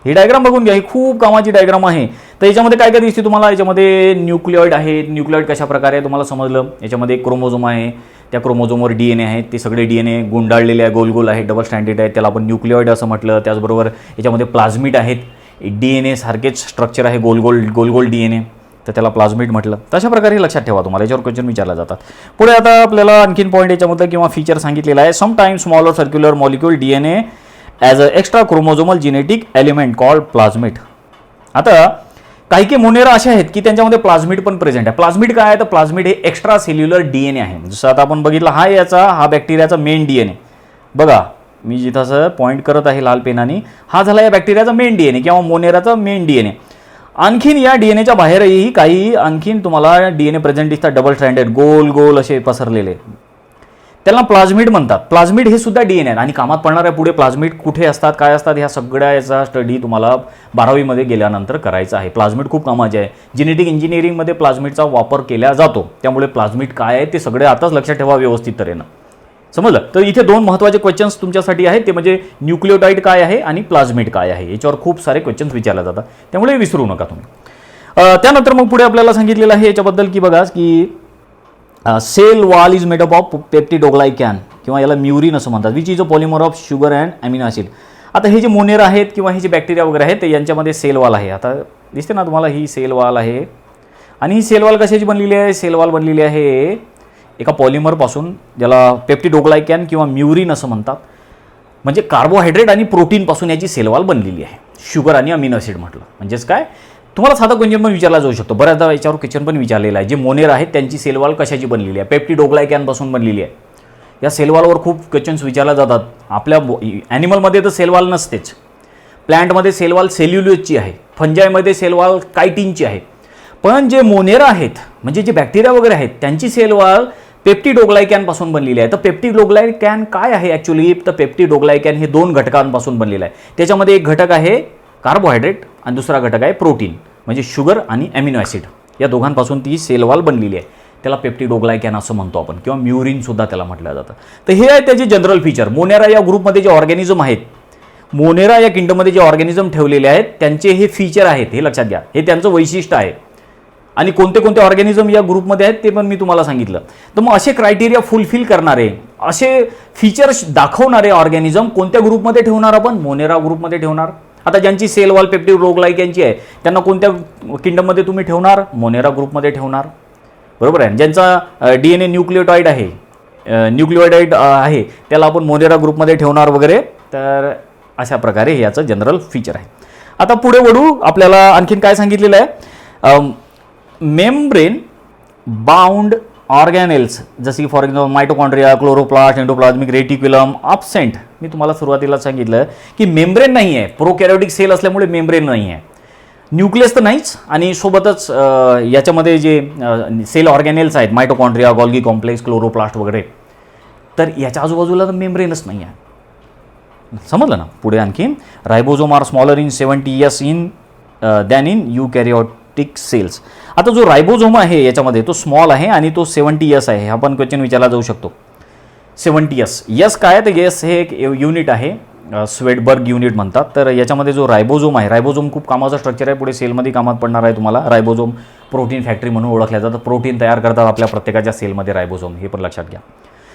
ही डायग्राम बघून घ्या, ही खूप कामाची डायग्राम आहे. तर याच्यामध्ये काय काय दिसते तुम्हाला? याच्यामध्ये न्यूक्लिओइड आहे. न्यूक्लिओइड कशा प्रकारे तुम्हाला समजलं? याच्यामध्ये एक क्रोमोझोम आहे, त्या क्रोमोझोमवर DNA आहे, ते सगळे DNA गुंडाळलेले आहे, गोल गोल आहे, डबल स्टँडर्ड आहे, त्याला आपण न्यूक्लिओइड असं म्हटलं. त्याचबरोबर याच्यामध्ये प्लाझमिड आहेत, DNA सारखेच स्ट्रक्चर आहे, गोल गोल DNA, तर त्याला प्लाझमिड म्हटलं. तशा प्रकारे लक्षात ठेवा, तुम्हाला याच्यावर क्वेश्चन विचारला जातात. पुढे आता आपल्याला आणखीन पॉईंट याच्यामध्ये किंवा फीचर सांगितलेला आहे. Sometimes smaller circular molecule DNA as a extra chromosomal genetic element called plasmid. आता काही मोनेरा अशा आहेत की त्यांच्यामध्ये प्लाझमिड पण प्रेझेंट आहे. प्लाझमिड काय आहे? तर प्लाझमिड हे एक्स्ट्रा सेल्युलर DNA आहे. जसं आता आपण बघितलं, हा बॅक्टेरियाचा मेन DNA. बघा, मी जिथं असं पॉईंट करत आहे लाल पेनाने, हा झाला या बॅक्टेरियाचा मेन DNA किंवा मोनेराचा मेन DNA. आणखीन या DNAच्या बाहेरही काही आणखीन तुम्हाला DNA प्रेझेंट दिसतात, डबल स्ट्रँडेड, गोल असे पसरलेले, त्याला प्लाझमिड म्हणतात. प्लाझमिड हे सुद्धा DNA आहेत आणि कामात पडणार आहे पुढे. प्लाझमिड कुठे असतात, काय असतात, ह्या सगळ्या याचा स्टडी तुम्हाला 12वीमध्ये गेल्यानंतर करायचा आहे. प्लाझमिड खूप कामाचे आहे. जेनेटिक इंजिनिअरिंगमध्ये प्लाझमिडचा वापर केला जातो, त्यामुळे प्लाझमिड काय आहे ते सगळे आताच लक्षात ठेवा व्यवस्थित तऱ्हेनं. समजलं? तर इथे दोन महत्त्वाचे क्वेश्चन्स तुमच्यासाठी आहेत, ते म्हणजे न्यूक्लिओटाइड काय आहे आणि प्लाझमिड काय आहे. याच्यावर खूप सारे क्वेश्चन्स विचारले जातात, त्यामुळे विसरू नका तुम्ही. त्यानंतर मग पुढे आपल्याला सांगितलेलं आहे याच्याबद्दल की बघा की cell wall is made up of peptidoglycan किंवा याला म्युरिन असं म्हणतात, which is a polymer of sugar and amino acid. आता हे जे मोनेर आहेत किंवा हे जे बॅक्टेरिया वगैरे आहेत, ते यांच्यामध्ये सेल वॉल आहे. आता दिसते ना तुम्हाला, ही सेल वॉल आहे. आणि ही सेल वॉल कशाची बनलेली आहे? सेल वॉल बनलेली आहे एका पॉलिमरपासून, ज्याला पेप्टिडोग्लायकॅन किंवा म्युरिन असं म्हणतात. म्हणजे कार्बोहायड्रेट आणि प्रोटीनपासून याची सेल वॉल बनलेली आहे. शुगर आणि अमिनो ॲसिड म्हटलं म्हणजेच काय, तुम्हाला साधा क्वेश्चन पण विचारला जाऊ शकतो. बऱ्याचदा याच्यावर क्वेश्चन पण विचारलेला आहे. जे मोनेर आहेत त्यांची सेल वॉल कशाची बनलेली आहे? पेप्टिडोग्लायकॅनपासून बनलेली आहे. या सेल वॉलवर खूप क्वेश्चन्स विचारले जातात. आपल्या ॲनिमलमध्ये तर सेल वॉल नसतेच. प्लॅन्टमध्ये सेल वॉल सेल्युलोजची आहे, फंजायमध्ये सेल वॉल कायटिनची आहे. पण जे मोनेरा आहेत म्हणजे जे बॅक्टेरिया वगैरे आहेत त्यांची सेल वॉल पेप्टिडोग्लायकॅनपासून बनलेली आहे. तर पेप्टिडोग्लायकॅन काय आहे ॲक्च्युली? तर पेप्टिडोग्लायकॅन हे दोन घटकांपासून बनलेलं आहे. त्याच्यामध्ये एक घटक आहे कार्बोहायड्रेट आणि दुसरा घटक आहे प्रोटीन, म्हणजे शुगर आणि अमिनो ॲसिड. या दोघांपासून ती सेल वॉल बनलेली आहे. त्याला पेप्टिडोग्लायकॅन असं म्हणतो आपण, किंवा म्युरिन सुद्धा त्याला म्हटलं जातं. तर हे आहे त्याचे जनरल फीचर. मोनेरा या ग्रुपमध्ये जे ऑर्गॅनिझम आहेत, मोनेरा या किंगडममध्ये जे ऑर्गॅनिझम ठेवलेले आहेत त्यांचे हे फीचर आहेत, हे लक्षात घ्या. हे त्यांचं वैशिष्ट्य आहे. आणि कोणते कोणते ऑर्गॅनिझम या ग्रुपमध्ये आहेत ते पण मी तुम्हाला सांगितलं. तर मग असे क्रायटेरिया फुलफिल करणारे, असे फीचर्स दाखवणारे ऑर्गॅनिझम कोणत्या ग्रुपमध्ये ठेवणार आपण? मोनेरा ग्रुपमध्ये ठेवणार. आता ज्यांची सेल वॉल पेप्टिडोग्लायकॅनची आहे त्यांना कोणत्या किंगडममध्ये तुम्ही ठेवणार? मोनेरा ग्रुपमध्ये ठेवणार, बरोबर आहे. ज्यांचा DNA न्यूक्लिओटाइड आहे त्याला आपण मोनेरा ग्रुपमध्ये ठेवणार वगैरे. तर अशा प्रकारे हे याचं जनरल फीचर आहे. आता पुढे वळू. आपल्याला आणखीन काय सांगितलेलं आहे? मेम्ब्रेन बाउंड ऑर्गॅनेल्स, जसे for example mitochondria, chloroplast, endoplasmic reticulum absent. मी तुम्हाला सुरुवातीला सांगितलं की मेम्ब्रेन नाही आहे. प्रोकॅरियोटिक सेल असल्यामुळे मेम्ब्रेन नाही आहे. न्यूक्लियस तर नाहीच, आणि सोबतच याच्यामध्ये जे सेल ऑर्गॅनेल्स आहेत, मायटोकॉन्ड्रिया, गॉल्गी कॉम्प्लेक्स, क्लोरोप्लास्ट वगैरे, तर याच्या आजूबाजूला तर मेम्ब्रेनच नाही आहे. समजलं ना? पुढे आणखीन ribosome are smaller in 70s than in eukaryotic cells. आता जो रायबोझोम आहे याच्यामध्ये तो स्मॉल आहे आणि तो 70s आहे. हा पण क्वेश्चन विचारला जाऊ शकतो. 70s यस काय? तर यस हे एक युनिट आहे, स्वेडबर्ग युनिट म्हणतात. तर याच्यामध्ये जो रायबोझोम आहे, रायबोझोम खूप कामाचं स्ट्रक्चर आहे, पुढे सेलमध्ये कामात पडणार आहे तुम्हाला. रायबोझोम प्रोटीन फॅक्टरी म्हणून ओळखल्या जातं. प्रोटीन तयार करतात आपल्या प्रत्येकाच्या सेलमध्ये रायबोझोम, हे पण लक्षात घ्या.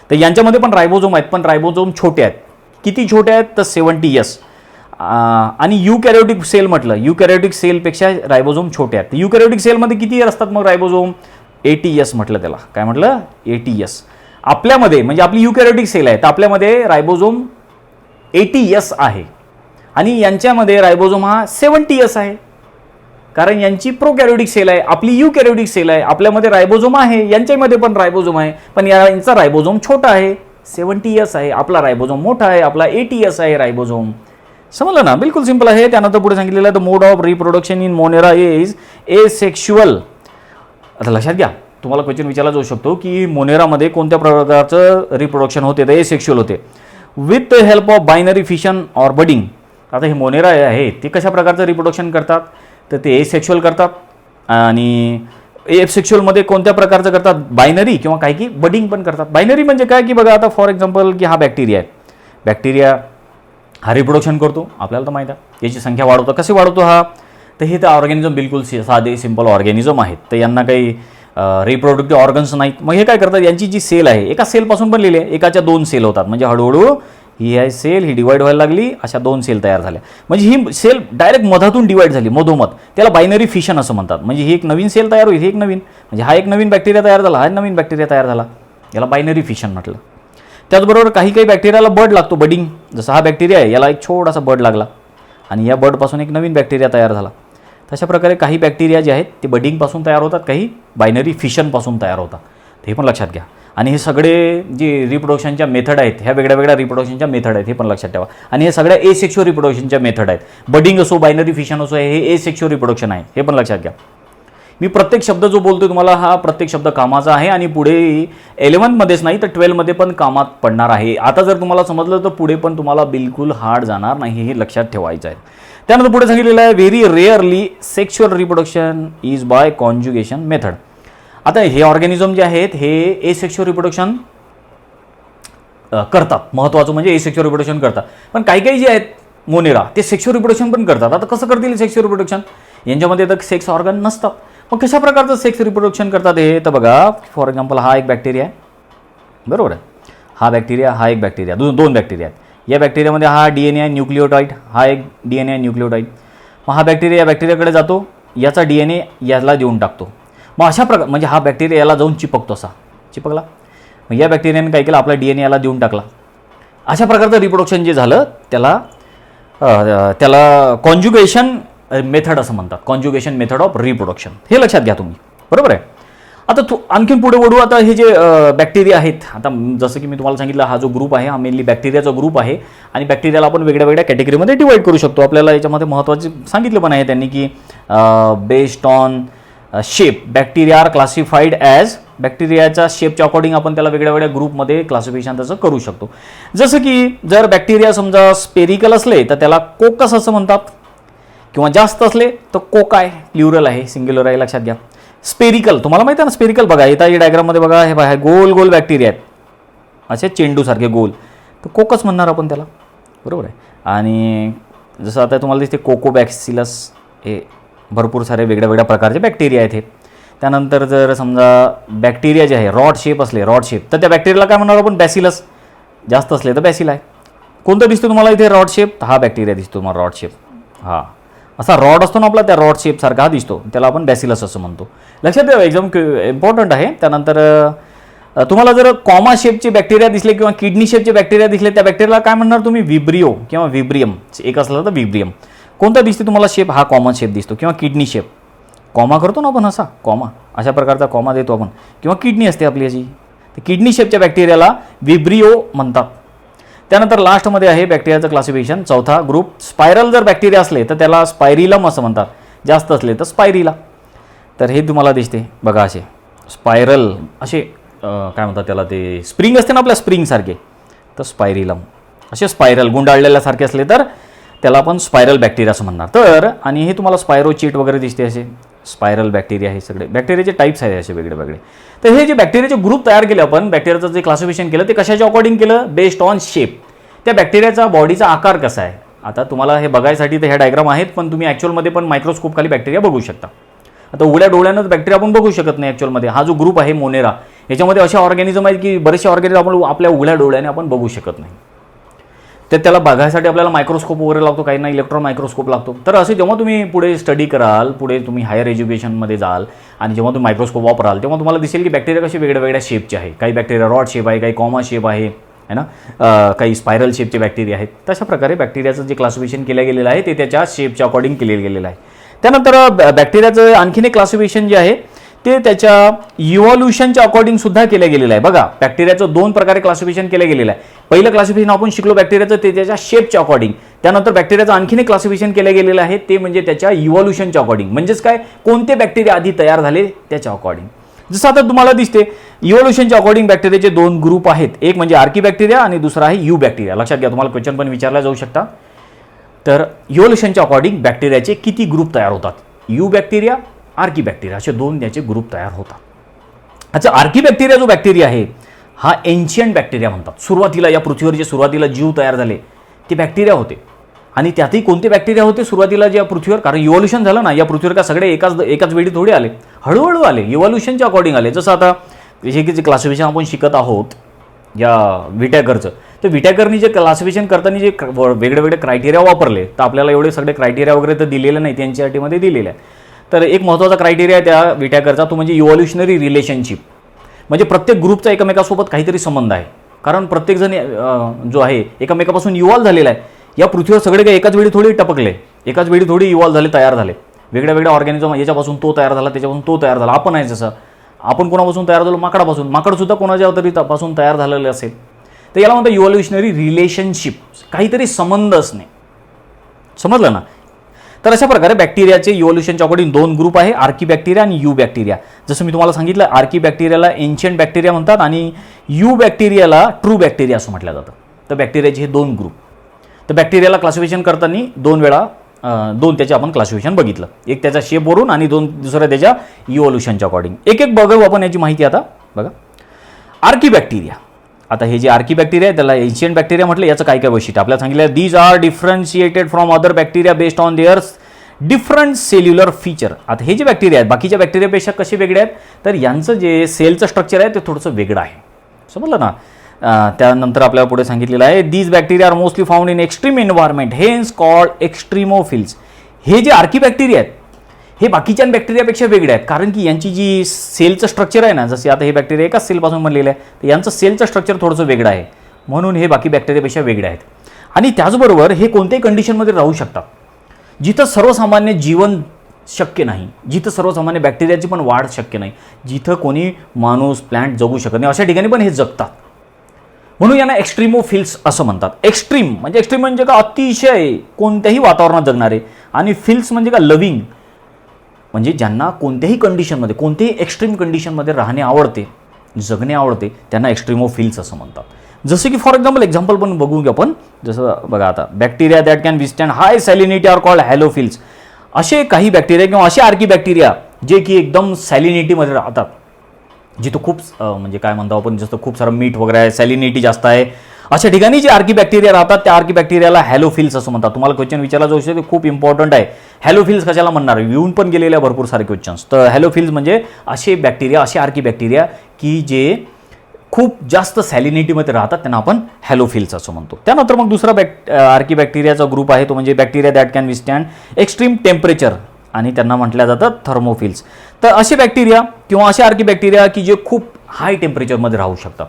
तर यांच्यामध्ये पण रायबोझोम आहेत, पण रायबोझोम छोटे आहेत. किती छोटे आहेत? तर 70s. आणि यूकॅरियोटिक सेल म्हटलं, यूकॅरियोटिक सेलपेक्षा रायबोझोम छोटे आहेत. यूकॅरियोटिक सेलमध्ये किती असतात मग रायबोझोम? 80s म्हटलं त्याला. काय म्हटलं? 80s. आपल्यामध्ये म्हणजे आपली यूकॅरियोटिक सेल आहे, तर आपल्यामध्ये रायबोझोम 80s आहे आणि यांच्यामध्ये रायबोझोम हा 70s आहे, कारण यांची प्रोकॅरियोटिक सेल आहे, आपली यूकॅरियोटिक सेल आहे. आपल्यामध्ये रायबोझोम आहे, यांच्यामध्ये पण रायबोझोम आहे, पण यांचा रायबोझोम छोटा आहे, 70s आहे. आपला रायबोझोम मोठा आहे, आपला 80s आहे रायबोझोम. समजलं ना? बिलकुल सिंपल आहे. त्यानंतर पुढे सांगितलेलं आहे the mode of reproduction in Monera is asexual. आता लक्षात घ्या, तुम्हाला क्वेश्चन विचारला जाऊ शकतो की मोनेरामध्ये कोणत्या प्रकारचं रिप्रोडक्शन होते, तर एसेक्शुअल होते with the help of binary fission or budding. आता हे मोनेरा आहे ते कशा प्रकारचं रिप्रोडक्शन करतात, तर ते एसेक्शुअल करतात. आणि एसेक्शुअलमध्ये कोणत्या प्रकारचं करतात, बायनरी किंवा काही की बडिंग पण करतात. बायनरी म्हणजे काय की बघा, आता फॉर एक्झाम्पल की हा बॅक्टेरिया आहे, बॅक्टेरिया हा रिप्रोडक्शन करतो, आपल्याला तर माहीत आहे याची संख्या वाढवतो. कसे वाढवतो हा, तर हे तर ऑर्गॅनिझम बिलकुल साधे सिंपल ऑर्गॅनिझम आहेत, तर यांना काही रिप्रोडक्टिव्ह ऑर्गन्स नाहीत. मग हे काय करतात, यांची जी सेल आहे एका सेलपासून बनलेली आहे, एकाच्या 2 सेल होतात. म्हणजे हळूहळू ही आहे सेल, ही डिवाईड व्हायला लागली, अशा 2 सेल तयार झाल्या. म्हणजे ही सेल डायरेक्ट मधातून डिवाईड झाली, मधोमध, त्याला बायनरी फिशन असं म्हणतात. म्हणजे ही एक नवीन सेल तयार होईल, ही एक नवीन, म्हणजे हा एक नवीन बॅक्टेरिया तयार झाला, हा नवीन बॅक्टेरिया तयार झाला, याला बायनरी फिशन म्हटलं. त्याचबरोबर काही काही बॅक्टेरियाला बर्ड लागतो, बडिंग. जसं हा बॅक्टेरिया आहे, याला एक छोटासा बर्ड लागला आणि या बर्डपासून एक नवीन बॅक्टेरिया तयार झाला. तशा प्रकारे काही बॅक्टेरिया जे आहेत ते बडिंगपासून तयार होतात, काही बायनरी फिशनपासून तयार होतात, हे पण लक्षात घ्या. आणि हे सगळे जे रिप्रोडक्शनच्या मेथड आहेत, ह्या वेगळ्या वेगळ्या रिप्रोडक्शनच्या मेथड आहेत, हे पण लक्षात ठेवा. आणि हे सगळ्या एसेक्शुअल रिप्रोडक्शनच्या मेथड आहेत. बडिंग असो, बायनरी फिशन असो, हे एसेक्शुअल रिप्रोडक्शन आहे, हे पण लक्षात घ्या. मी प्रत्येक शब्द जो बोलतो तुम्हाला, हा प्रत्येक शब्द कामाचा आहे आणि पुढे 11मध्येच नाही तर 12मध्ये पण कामात पडणार आहे. आता जर तुम्हाला समजलं तर पुढे पण तुम्हाला बिलकुल हार्ड जाणार नाही, हे लक्षात ठेवायचं आहे. त्यानंतर पुढे सांगितलेलं आहे, very rarely sexual reproduction is by conjugation method. आता हे ऑर्गॅनिझम जे आहेत हे एसेक्शुअल रिप्रोडक्शन करतात, महत्त्वाचं म्हणजे एसेक्शुअल रिप्रोडक्शन करतात. पण काही काही जे आहेत मोनेरा ते सेक्शुअल रिप्रोडक्शन पण करतात. आता कसं करतील सेक्शुअल रिप्रोडक्शन, यांच्यामध्ये तर सेक्स ऑर्गन नसतात, मग कशा प्रकारचं सेक्स रिप्रोडक्शन करतात हे, तर बघा फॉर एक्झाम्पल हा एक बॅक्टेरिया आहे, बरोबर आहे, हा बॅक्टेरिया, हा एक बॅक्टेरिया, 2 बॅक्टेरिया आहेत. या बॅक्टेरियामध्ये हा DNA आहे न्यूक्लिओटाइड, हा एक DNA आहे न्यूक्लिओटाइड. मग हा बॅक्टेरिया या बॅक्टेरियाकडे जातो, याचा DNA याला देऊन टाकतो. मग अशा प्रकार म्हणजे हा बॅक्टेरिया याला जाऊन चिपकतो, असा चिपकला, मग या बॅक्टेरियाने काय केलं, आपला DNA याला देऊन टाकला. अशा प्रकारचं रिप्रोडक्शन जे झालं त्याला कॉन्ज्युगेशन मेथड असं म्हणतात, कॉन्ज्युगेशन मेथड ऑफ रिप्रोडक्शन, हे लक्षात घ्या तुम्ही, बरोबर आहे. आता आणखीन पुढे वळू. आता हे जे बॅक्टेरिया आहेत, आता जसं की मी तुम्हाला सांगितलं, हा जो ग्रुप आहे हा मेनली बॅक्टेरियाचा ग्रुप आहे आणि बॅक्टेरियाला आपण वेगळ्या वेगळ्या कॅटेगरीमध्ये डिवाईड करू शकतो. आपल्याला याच्यामध्ये महत्त्वाचे सांगितलं पण आहे त्यांनी की based on shape bacteria are classified as, बॅक्टेरियाच्या शेपच्या अकॉर्डिंग आपण त्याला वेगळ्या वेगळ्या ग्रुपमध्ये क्लासिफिकेशन त्याचं करू शकतो. जसं की जर बॅक्टेरिया समजा स्पेरिकल असले तर त्याला कोकस असं म्हणतात, किंवा जास्त असले तर कोकाय, प्ल्युरल आहे, सिंग्युलर आहे, लक्षात घ्या. स्पेरिकल तुम्हाला माहिती आहे ना, स्पेरिकल बघा येता या डायग्राममध्ये बघा, हे बघा गोल गोल बॅक्टेरिया आहेत, असे चेंडूसारखे गोल, तर कोकस म्हणणार आपण त्याला, बरोबर आहे. आणि जसं आता तुम्हाला दिसते कोकोबॅक्सिलस, हे भरपूर सारे वेगळ्या वेगळ्या प्रकारचे बॅक्टेरिया आहेत हे. त्यानंतर जर समजा बॅक्टेरिया जे आहे रॉड शेप असले, रॉड शेप, तर त्या बॅक्टेरियाला काय म्हणणार आपण, बॅसिलस. जास्त असले तर बॅसिल आहे. कोणतं दिसतो तुम्हाला इथे रॉड शेप, हा बॅक्टेरिया दिसतो तुम्हाला रॉड शेप, हा असा रॉड असतो ना आपला, त्या रॉड शेपसारखा हा दिसतो, त्याला आपण बॅसिलस असं म्हणतो. लक्षात ठेवा, एकदम इम्पॉर्टंट आहे. त्यानंतर तुम्हाला जर कॉमा शेपचे बॅक्टेरिया दिसले किंवा किडनी शेपचे बॅक्टेरिया दिसले, त्या बॅक्टेरियाला काय म्हणणार तुम्ही, विब्रिओ किंवा विब्रियम, एक असलं तर विब्रियम. कोणता दिसते तुम्हाला शेप, हा कॉमन शेप दिसतो, किंवा किडनी शेप, कॉमा करतो ना आपण, असा कॉमा, अशा प्रकारचा कॉमा देतो आपण, किंवा किडनी असते आपली अशी, तर किडनी शेपच्या बॅक्टेरियाला विब्रिओ म्हणतात. त्यानंतर लास्टमध्ये आहे बॅक्टेरियाचं क्लासिफिकेशन, चौथा ग्रुप, स्पायरल जर बॅक्टेरिया असले तर त्याला स्पायरिलम असं म्हणतात, जास्त असले तर स्पायरिला. तर हे तुम्हाला दिसते बघा, असे स्पायरल, असे काय म्हणतात त्याला, ते स्प्रिंग असते ना आपल्या स्प्रिंगसारखे, तर स्पायरिलम. असे स्पायरल गुंडाळलेल्यासारखे असले तर त्याला आपण स्पायरल बॅक्टेरिया असं म्हणणार. तर आणि हे तुम्हाला स्पायरोचिट वगैरे दिसते, असे स्पायरल बॅक्टेरिया, हे सगळे बॅक्टेरियाचे टाईप्स आहेत असे वेगळे वेगळे. तर हे जे बॅक्टेरियाचे ग्रुप तयार केले आपण, बॅक्टेरियाचं जे क्लासिफिकेशन केलं ते कशाच्या अकॉर्डिंग केलं, बेस्ड ऑन शेप, त्या बॅक्टेरियाचा बॉडीचा आकार कसा आहे. आता तुम्हाला हे बघायसाठी तर ह्या डायग्राम आहेत, पण तुम्ही ॲक्च्युअलमध्ये पण मायक्रोस्कोप खाली बॅक्टेरिया बघू शकता. आता उघड्या डोळ्यानंच बॅक्टेरिया आपण बघू शकत नाही ॲक्च्युअलमध्ये. हा जो ग्रुप आहे मोनेरा, याच्यामध्ये असे ऑर्गॅनिझम आहेत की बरेचसे ऑर्गॅनिझम आपण आपल्या उघड्या डोळ्याने आपण बघू शकत नाही, तर त्याला बघायसाठी आपल्याला मायक्रोस्कोप वगैरे लागतो, काही ना इलेक्ट्रॉन मायक्रोस्कोप लागतो. तर असे जेव्हा तुम्ही पुढे स्टडी कराल, पुढे तुम्ही हायर एज्युकेशनमध्ये जाल आणि जेव्हा तुम्ही मायक्रोस्कोप वापराल, तेव्हा तुम्हाला दिसेल की बॅक्टेरिया कसे वेगळ्या वेगळ्या शेपचे आहे. काही बॅक्टेरिया रॉड शेप आहे, काही कॉमा शेप आहे ना, काही स्पायरल शेपचे बॅक्टेरिया आहेत. तशा प्रकारे बॅक्टेरियाचं जे क्लासिफिकेशन केलं गेलेलं आहे ते त्याच्या शेपच्या अकॉर्डिंग केलेलं गेलेलं आहे. त्यानंतर बॅक्टेरियाचं आणखीन एक क्लासिफिकेशन जे आहे ते त्याच्या इव्हॉल्युशनच्या अकॉर्डिंग सुद्धा केलं गेलेलं आहे. बघा, बॅक्टेरियाचं 2 प्रकारे क्लासिफिकेशन केलं गेलेलं आहे. पहिलं क्लासिफिकेशन आपण शिकलो बॅक्टेरियाचं, ते त्याच्या शेपच्या अकॉर्डिंग. त्यानंतर बॅक्टेरियाचं आणखीन एक क्लासिफिकेशन केलं गेलेलं आहे, ते म्हणजे त्याच्या इव्हॉल्युशनच्या अकॉर्डिंग. म्हणजेच काय, कोणते बॅक्टेरिया आधी तयार झाले त्याच्या अकॉर्डिंग. जसं आता तुम्हाला दिसते इव्हॉल्युशनच्या अकॉर्डिंग बॅक्टेरियाचे 2 ग्रुप आहेत. एक म्हणजे आर्की बॅक्टेरिया आणि दुसरा आहे यू बॅक्टेरिया. लक्षात घ्या, तुम्हाला क्वेश्चन पण विचारला जाऊ शकता. तर इव्हॉल्युशनच्या अकॉर्डिंग बॅक्टेरियाचे किती ग्रुप तयार होतात? यू बॅक्टेरिया, आर्की बॅक्टेरिया असे 2 त्याचे ग्रुप तयार होतात. अच्छा, आर्की बॅक्टेरिया जो बॅक्टेरिया आहे हा एन्शियंट बॅक्टेरिया म्हणतात. सुरुवातीला या पृथ्वीवर जे सुरुवातीला जीव तयार झाले ते बॅक्टेरिया होते. आणि त्यातही कोणते बॅक्टेरिया होते सुरुवातीला ज्या पृथ्वीवर? कारण इव्हॉल्युशन झालं ना, या पृथ्वीवर का सगळे एकाच वेळी थोडे आले, हळूहळू आले, इव्हॉल्युशनच्या अकॉर्डिंग आले. जसं आता जे क्लासिफिकेशन आपण शिकत आहोत या विटॅगरचं, तर विटॅगरनी जे क्लासिफिकेशन करताना जे वेगळे वेगळे क्रायटेरिया वापरले, तर आपल्याला एवढे सगळे क्रायटेरिया वगैरे तर दिलेले नाही, त्यांच्यासाठी दिलेले आहे. तर एक महत्त्वाचा क्रायटेरिया आहे त्या विटॅगरचा, तो म्हणजे इव्हॉल्युशनरी रिलेशनशिप. म्हणजे प्रत्येक ग्रुपचा एकमेकासोबत काहीतरी संबंध आहे. कारण प्रत्येकजण जो आहे एकमेकापासून इव्हॉल्व झालेला आहे. या पृथ्वीवर सगळे काही एकाच वेळी थोडी टपकले, एकाच वेळी थोडी इव्हॉल्व झाले, तयार झाले. वेगळ्या वेगळ्या ऑर्गॅनिझम, याच्यापासून तो तयार झाला, त्याच्यापासून तो तयार झाला. आपण आहे जसं, आपण कोणापासून तयार झालो? माकडापासून. माकडसुद्धा कोणाच्या तरी पासून तयार झालेलं असेल. तर याला म्हणतात इव्हॉल्युशनरी रिलेशनशिप, काहीतरी संबंध असणे. समजलं ना? तर अशा प्रकारे बॅक्टेरियाचे इव्हॉल्युशनच्या अकॉर्डिंग 2 ग्रुप आहे, आर्की बॅक्टेरिया आणि यू बॅक्टेरिया. जसं मी तुम्हाला सांगितलं, आर्की बॅक्टेरियाला एन्शियंट बॅक्टेरिया म्हणतात आणि यू बॅक्टेरियाला ट्रू बॅक्टेरिया असं म्हटलं जातं. तर बॅक्टेरियाचे हे 2 ग्रुप. तर बॅक्टेरियाला क्लासिफिकेशन करताना 2 त्याचे आपण क्लासिफिकेशन बघितलं. एक त्याच्या शेपवरून आणि दुसरं त्याच्या इव्हॉल्युशनच्या अकॉर्डिंग. एक एक बघू आपण याची माहिती. आता बघा, आर्की बॅक्टेरिया. आता हे जे आर्की बॅक्टेरिया आहे त्याला एन्शियंट बॅक्टेरिया म्हटलं. याचं काय वैशिष्ट्य आपल्याला सांगितलं? These are differentiated from other bacteria based on their different cellular feature. आता हे जे बॅक्टेरिया आहेत बाकीच्या बॅक्टेरियापेक्षा कसे वेगळे आहेत? तर यांचं जे सेलचं स्ट्रक्चर आहे ते थोडंसं वेगळं आहे. समजलं ना? त्यानंतर आपल्याला पुढे सांगितलेलं आहे, these bacteria are mostly found in extreme environment hence called extremophiles. हे जे आर्की बॅक्टेरिया आहेत हे बाकीच्या बॅक्टेरियापेक्षा वेगळे आहेत, कारण की यांची जी सेलचं स्ट्रक्चर आहे ना, जसे आता हे बॅक्टेरिया एकाच सेलपासून बनलेलं आहे, तर यांचं सेलचं स्ट्रक्चर थोडंसं वेगळं आहे, म्हणून हे बाकी बॅक्टेरियापेक्षा वेगळे आहेत. आणि त्याचबरोबर हे कोणत्याही कंडिशनमध्ये राहू शकतात, जिथं सर्वसामान्य जीवन शक्य नाही, जिथं सर्वसामान्य बॅक्टेरियाची पण वाढ शक्य नाही, जिथं कोणी माणूस प्लॅन्ट जगू शकत नाही, अशा ठिकाणी पण हे जगतात. म्हणून यांना एक्स्ट्रीमोफिल्स असं म्हणतात. एक्स्ट्रीम म्हणजे का अतिशय कोणत्याही वातावरणात जगणारे, आणि फिल्स म्हणजे का लविंग, म्हणजे ज्यांना कोणत्याही कंडिशनमध्ये, कोणत्याही एक्स्ट्रीम कंडिशनमध्ये राहणे आवडते, जगणे आवडते, त्यांना एक्स्ट्रीमोफिल्स असं म्हणतात. जसं की फॉर एक्झाम्पल पण बघू की आपण. जसं बघा आता, बॅक्टेरिया दॅट कॅन विस्टँड high salinity are called halophiles. असे काही बॅक्टेरिया किंवा असे आर्की बॅक्टेरिया जे की एकदम सॅलिनिटीमध्ये राहतात, जिथं खूप म्हणजे काय म्हणतो आपण, जसं खूप सारं मीठ वगैरे आहे, सॅलिनिटी जास्त आहे, अशा ठिकाणी जे आर्की बॅक्टेरिया राहतात त्या आर्की बॅक्टेरियाला हॅलोफिल्स असं म्हणतात. तुम्हाला क्वेश्चन विचारला जाऊ शकतो, खूप इम्पॉर्टंट आहे. हॅलोफिल्स कशाला म्हणणार, येऊन पण गेलेले भरपूर सारे क्वेश्चन्स. तर हॅलोफिल्स म्हणजे असे बॅक्टेरिया, असे आर्की बॅक्टेरिया की जे खूप जास्त सॅलिनिटीमध्ये राहतात, त्यांना आपण हॅलोफिल्स असं म्हणतो. त्यानंतर मग दुसरा आर्की बॅक्टेरियाचा ग्रुप आहे, तो म्हणजे बॅक्टेरिया दॅट कॅन विस्टँड एक्स्ट्रीम टेम्परेचर, आणि त्यांना म्हटल्या जातात थर्मोफिल्स. तर असे बॅक्टेरिया किंवा असे आर्की बॅक्टेरिया की जे खूप हाय टेम्परेचरमध्ये राहू शकतात,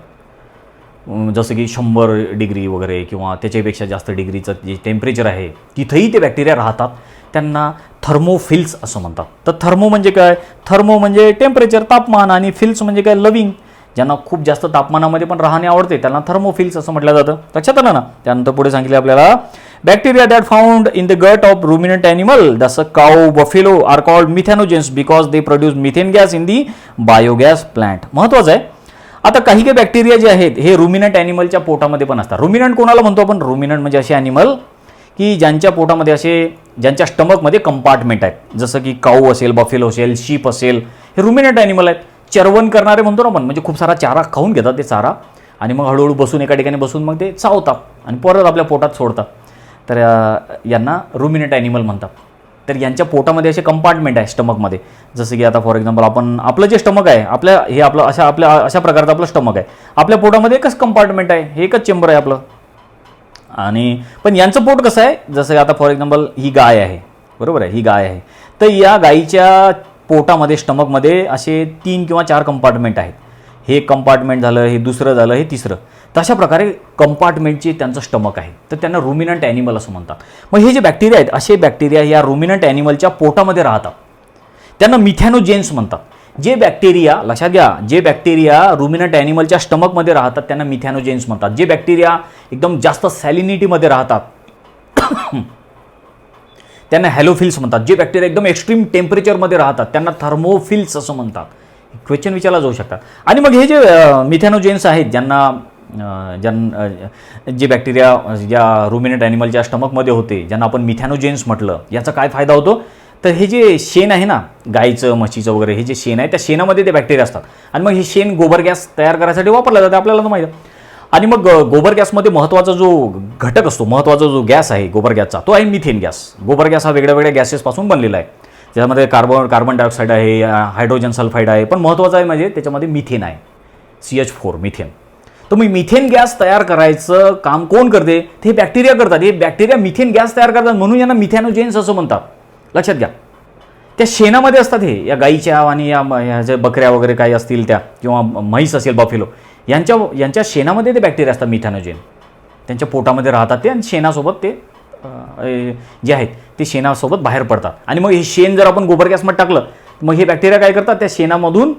जसं की 100 डिग्री वगैरे किंवा त्याच्यापेक्षा जास्त डिग्रीचं जे टेम्परेचर आहे तिथंही ते बॅक्टेरिया राहतात, त्यांना थर्मोफिल्स असं म्हणतात. तर थर्मो म्हणजे काय? थर्मो म्हणजे टेम्परेचर, तापमान, आणि फिल्स म्हणजे काय? लविंग. ज्यांना खूप जास्त तापमानामध्ये पण राहणे आवडते त्यांना थर्मोफिल्स असं म्हटलं जातं. लक्षात आलं ना? त्यानंतर पुढे सांगितले आपल्याला, bacteria that found in the gut of ruminant animal जसं cow, buffalo are called methanogens because they produce methane gas in the biogas plant. महत्त्वाचं आहे. आता काही काही बॅक्टेरिया जे आहेत हे रुमिनंट ॲनिमलच्या पोटामध्ये पण असतात. रुमिनंट कोणाला म्हणतो आपण? रुमिनंट म्हणजे असे ॲनिमल की ज्यांच्या पोटामध्ये ज्यांच्या स्टमकमध्ये कंपार्टमेंट आहेत, जसं की काऊ असेल, बफेलो असेल, शीप असेल, हे रुमिनंट ॲनिमल आहेत. चरवण करणारे म्हणतो ना आपण, म्हणजे खूप सारा चारा खाऊन घेतात ते चारा, आणि मग हळूहळू बसून एका ठिकाणी बसून मग ते चावतात आणि परत आपल्या पोटात सोडतात. तर यांना रुमिनंट ॲनिमल म्हणतात. तर यांच्या पोटामध्ये असे कंपार्टमेंट आहे स्टमकमध्ये, जसं की आता फॉर एक्झाम्पल आपलं जे स्टमक आहे, अशा प्रकारचं आपलं स्टमक आहे, आपल्या पोटामध्ये एकच कंपार्टमेंट आहे, हे एकच चेंबर आहे आपलं. आणि पण यांचं पोट कसं आहे, जसं आता फॉर एक्झाम्पल ही गाय आहे, बरोबर आहे, ही गाय आहे, तर या गायीच्या पोटामध्ये, स्टमकमध्ये असे 3 किंवा 4 कंपार्टमेंट आहेत. हे कंपार्टमेंट झालं, हे दुसरं झालं, हे तिसरं. तर अशा प्रकारे कंपार्टमेंटचे त्यांचं स्टमक आहे, तर त्यांना रुमिनंट ॲनिमल असं म्हणतात. मग हे जे बॅक्टेरिया आहेत, असे बॅक्टेरिया या रुमिनंट ॲनिमलच्या पोटामध्ये राहतात, त्यांना मिथॅनोजेन्स म्हणतात. जे बॅक्टेरिया, लक्षात घ्या, जे बॅक्टेरिया रुमिनंट ॲनिमलच्या स्टमकमध्ये राहतात त्यांना मिथॅनोजेन्स म्हणतात. जे बॅक्टेरिया एकदम जास्त सॅलिनिटीमध्ये राहतात त्यांना हॅलोफिल्स म्हणतात. जे बॅक्टेरिया एकदम एक्स्ट्रीम टेम्परेचरमध्ये राहतात त्यांना थर्मोफिल्स असं म्हणतात. क्वेश्चन विचारला जाऊ शकतात. आणि मग हे जे मिथॅनोजेन्स आहेत जे बॅक्टेरिया ज्या रुमिनंट ॲनिमलच्या स्टमकमध्ये होते ज्यांना आपण मिथॅनोजेन्स म्हटलं, याचा काय फायदा होतो, तर हे जे शेण आहे ना गाईचं म्हशीचं वगैरे, हे जे शेण आहे त्या शेणामध्ये ते बॅक्टेरिया असतात आणि मग हे शेण गोबर गॅस तयार करायसाठी वापरलं जातं, आपल्याला तर माहिती आहे. आणि मग गोबर गॅसमध्ये महत्त्वाचा जो घटक असतो, महत्त्वाचा जो गॅस आहे गोबर गॅसचा, तो आहे मिथेन गॅस. गोबर गॅस हा वेगळ्या वेगळ्या गॅसेसपासून बनलेला आहे. त्याच्यामध्ये कार्बन डायऑक्साईड आहे, हायड्रोजन सल्फाईड आहे, पण महत्त्वाचं आहे म्हणजे त्याच्यामध्ये मिथेन आहे, CH4 मिथेन. तर मग मिथेन गॅस तयार करायचं काम कोण करते, ते बॅक्टेरिया करतात. हे बॅक्टेरिया मिथेन गॅस तयार करतात म्हणून यांना मिथॅनोजेन्स असं म्हणतात. लक्षात घ्या, त्या शेणामध्ये असतात हे, या गाईच्या आणि या ज्या बकऱ्या वगैरे काही असतील त्या, किंवा म्हैस असेल बफेलो, यांच्या शेणामध्ये ते बॅक्टेरिया असतात मिथॅनोजेन. त्यांच्या पोटामध्ये राहतात ते आणि शेणासोबत ते जे आहेत ते शेणासोबत बाहेर पडतात. आणि मग हे शेण जर आपण गोबर गॅसमध्ये टाकलं मग हे बॅक्टेरिया काय करतात, त्या शेणामधून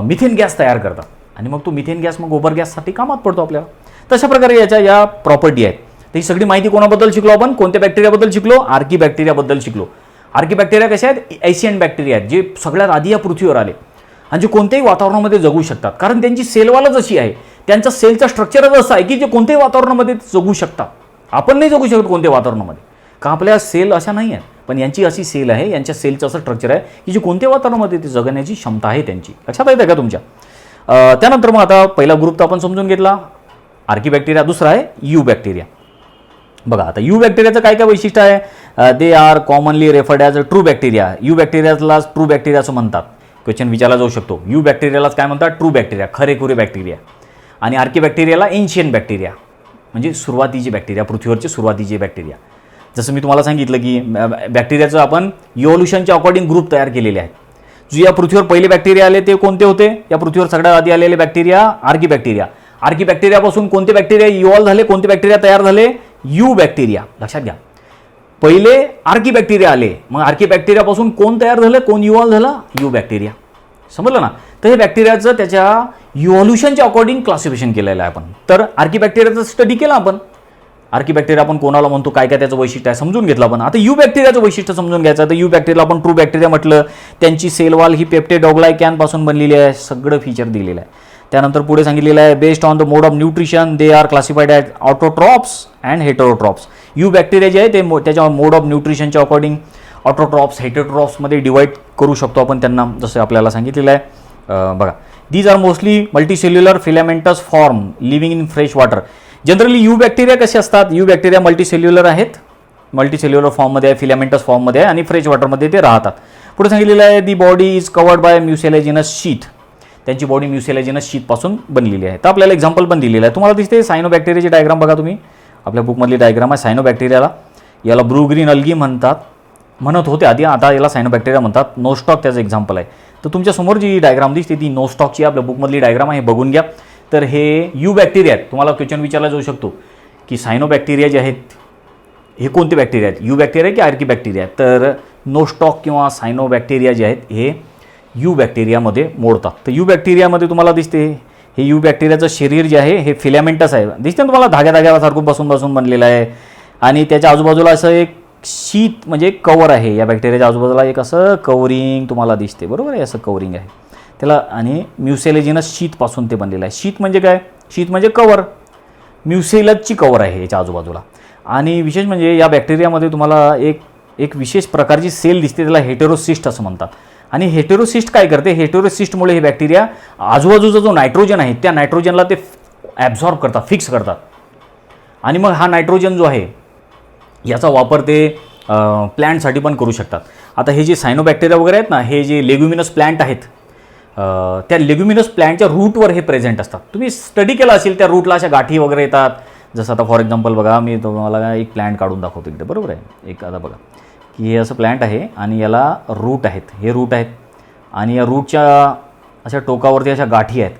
मिथेन गॅस तयार करतात आणि मग तो मिथेन गॅस मग गोबर गॅससाठी कामात पडतो आपल्याला. तशा प्रकारे या प्रॉपर्टी आहेत. तर ही सगळी माहिती कोणाबद्दल शिकलो आपण, कोणत्या बॅक्टेरियाबद्दल शिकलो, आर्की बॅक्टेरियाबद्दल शिकलो. आर्की बॅक्टेरिया कसे आहेत, एशियन बॅक्टेरिया आहेत, जे सगळ्यात आधी या पृथ्वीवर आले आणि जे कोणत्याही वातावरणामध्ये जगू शकतात. कारण त्यांची सेलवालच अशी आहे, त्यांचं सेलचं स्ट्रक्चरच असं आहे की जे कोणत्याही वातावरणामध्ये जगू शकतात. आपण नाही जगू शकत कोणत्याही वातावरणामध्ये, का आपल्या सेल अशा नाही आहेत, पण यांची अशी सेल आहे, यांच्या सेलचं असं स्ट्रक्चर आहे की जे कोणत्याही वातावरणामध्ये ते जगण्याची क्षमता आहे त्यांची. लक्षात येतं का तुमच्या? त्यानंतर मग आता पहिला ग्रुप तर आपण समजून घेतला, आर्की बॅक्टेरिया. दुसरा आहे यू बॅक्टेरिया. बघा आता यू बॅक्टेरियाचं काय काय वैशिष्ट्य आहे, they are commonly referred as a true bacteria. यू बॅक्टेरियाला ट्रू बॅक्टेरिया असं म्हणतात. क्वेश्चन विचारला जाऊ शकतो, यू बॅक्टेरियालाच काय म्हणतात, ट्रू बॅक्टेरिया, खरेखुरे बॅक्टेरिया. आणि आर्की बॅक्टेरियाला एन्शियंट बॅक्टेरिया, म्हणजे सुरुवातीचे बॅक्टेरिया, पृथ्वीवरचे सुरुवातीचे बॅक्टेरिया. जसं मी तुम्हाला सांगितलं की बॅक्टेरियाचं आपण इव्होल्युशनच्या अकॉर्डिंग ग्रुप तयार केलेले आहेत. जे या पृथ्वीवर पहिले बॅक्टेरिया आले ते कोणते होते, या पृथ्वीवर सगळ्यात आधी आलेले बॅक्टेरिया आर्की बॅक्टेरिया. आर्की बॅक्टेरियापासून कोणते बॅक्टेरिया इव्हॉल्व झाले, कोणते बॅक्टेरिया तयार झाले, यू बॅक्टेरिया. लक्षात घ्या, पहिले आर्की बॅक्टेरिया आले, मग आर्की बॅक्टेरियापासून कोण तयार झालं, कोण इव्हॉल्व झालं, यू बॅक्टेरिया. समजलं ना? तर हे बॅक्टेरियाचं त्याच्या इव्होल्युशनच्या अकॉर्डिंग क्लासिफिकेशन केलेलं आहे आपण. तर आर्की बॅक्टेरियाचं स्टडी केला आपण. आर्की बॅक्टेरिया आपण कोणाला म्हणतो, काय काय त्याचं वैशिष्ट्य आहे समजून घेतलं आपण. आता यू बॅक्टेरियाचं वैशिष्ट्य समजून घ्यायचं. तर यू बॅक्टेरियाला आपण ट्रू बॅक्टेरिया म्हटलं. त्यांची सेल वॉल ही पेप्टेड ऑग्लायकॅनपासून बनलेली आहे, सगळं फीचर दिलेलं आहे. त्यानंतर पुढे सांगितलेलं आहे, based on the mode of nutrition they are classified as autotrophs and heterotrophs. Eubacteria जे आहे ते त्याच्या मोड ऑफ न्यूट्रिशनच्या अकॉर्डिंग ऑटोट्रॉप्स हेटेरोट्रॉप्समध्ये डिवाईड करू शकतो आपण त्यांना, जसं आपल्याला सांगितलेलं आहे. बघा, these are mostly multicellular filamentous form living in fresh water. Generally eubacteria कसे असतात, यू बॅक्टेरिया मल्टीसेल्युलर आहेत, मल्टीसेल्युलर फॉर्ममध्ये आहे, फिलामेंटस फॉर्ममध्ये आहे आणि फ्रेश वॉटरमध्ये ते राहतात. पुढे सांगितलेलं आहे, the body is covered by mucilaginous sheath. त्यांची बॉडी म्युसेलेजिनस शीथपासून बनलेली आहे. तर आपल्याला एक्झाम्पल पण दिलेलं आहे, तुम्हाला दिसते सायनो बॅक्टेरियाची डायग्राम बघा तुम्ही, आपल्या बुकमधली डायग्राम आहे सायनो बॅक्टेरियाला. याला ब्लू ग्रीन अल्गी म्हणत होते आधी, आता याला सायनो बॅक्टेरिया म्हणतात. नोस्टॉक त्याचं एक्झाम्पल आहे. तर तुमच्यासमोर जी डायग्राम दिसते ती नोस्टॉकची आपल्या बुकमधली डायग्राम आहे, बघून घ्या. तर हे यू बॅक्टेरिया आहेत. तुम्हाला क्वेश्चन विचारला जाऊ शकतो की सायनो बॅक्टेरिया जे आहेत हे कोणते बॅक्टेरिया आहेत, यू बॅक्टेरिया की आर्की बॅक्टेरिया. तर नोस्टॉक किंवा सायनो बॅक्टेरिया जे आहेत हे यू बॅक्टेरियामध्ये मोडतात. तर यू बॅक्टेरियामध्ये तुम्हाला दिसते हे यू बॅक्टेरियाचं शरीर जे आहे हे फिलामेंटस आहे, दिसते ना तुम्हाला, धाग्यासारखं बसून बनलेलं आहे. आणि त्याच्या आजूबाजूला असं एक शीत म्हणजे कवर आहे. या बॅक्टेरियाच्या आजूबाजूला एक असं कवरिंग तुम्हाला दिसते, बरोबर आहे, असं कवरिंग आहे त्याला. आणि म्युसेलेजिनस शीतपासून ते बनलेलं आहे. शीत म्हणजे काय, शीत म्हणजे कवर, म्युसेलसची कवर आहे याच्या आजूबाजूला. आणि विशेष म्हणजे या बॅक्टेरियामध्ये तुम्हाला एक विशेष प्रकारची सेल दिसते, त्याला हेटेरोसिस्ट असं म्हणतात. आणि हेटेरोसिस्ट काय करते, हेटेरोसिस्टमुळे हे बॅक्टेरिया आजूबाजूचा जो नायट्रोजन आहे त्या नायट्रोजनला ते ॲब्झॉर्ब करतात, फिक्स करतात. आणि मग हा नायट्रोजन जो आहे याचा वापर ते प्लॅन्टसाठी पण करू शकतात. आता हे जे सायनो बॅक्टेरिया वगैरे आहेत ना, हे जे लेग्युमिनस प्लॅन्ट आहेत, त्या लेग्युमिनस प्लॅन्टच्या रूटवर हे प्रेझेंट असतात. तुम्ही स्टडी केला असेल, त्या रूटला अशा गाठी वगैरे येतात. जसं आता फॉर एक्झाम्पल बघा, मी तुम्हाला एक प्लॅन्ट काढून दाखवतो इकडे, बरोबर आहे. एक आता बघा की हे असं प्लॅन्ट आहे आणि याला रूट आहेत, हे रूट आहेत. आणि या रूटच्या अशा टोकावरती अशा गाठी आहेत,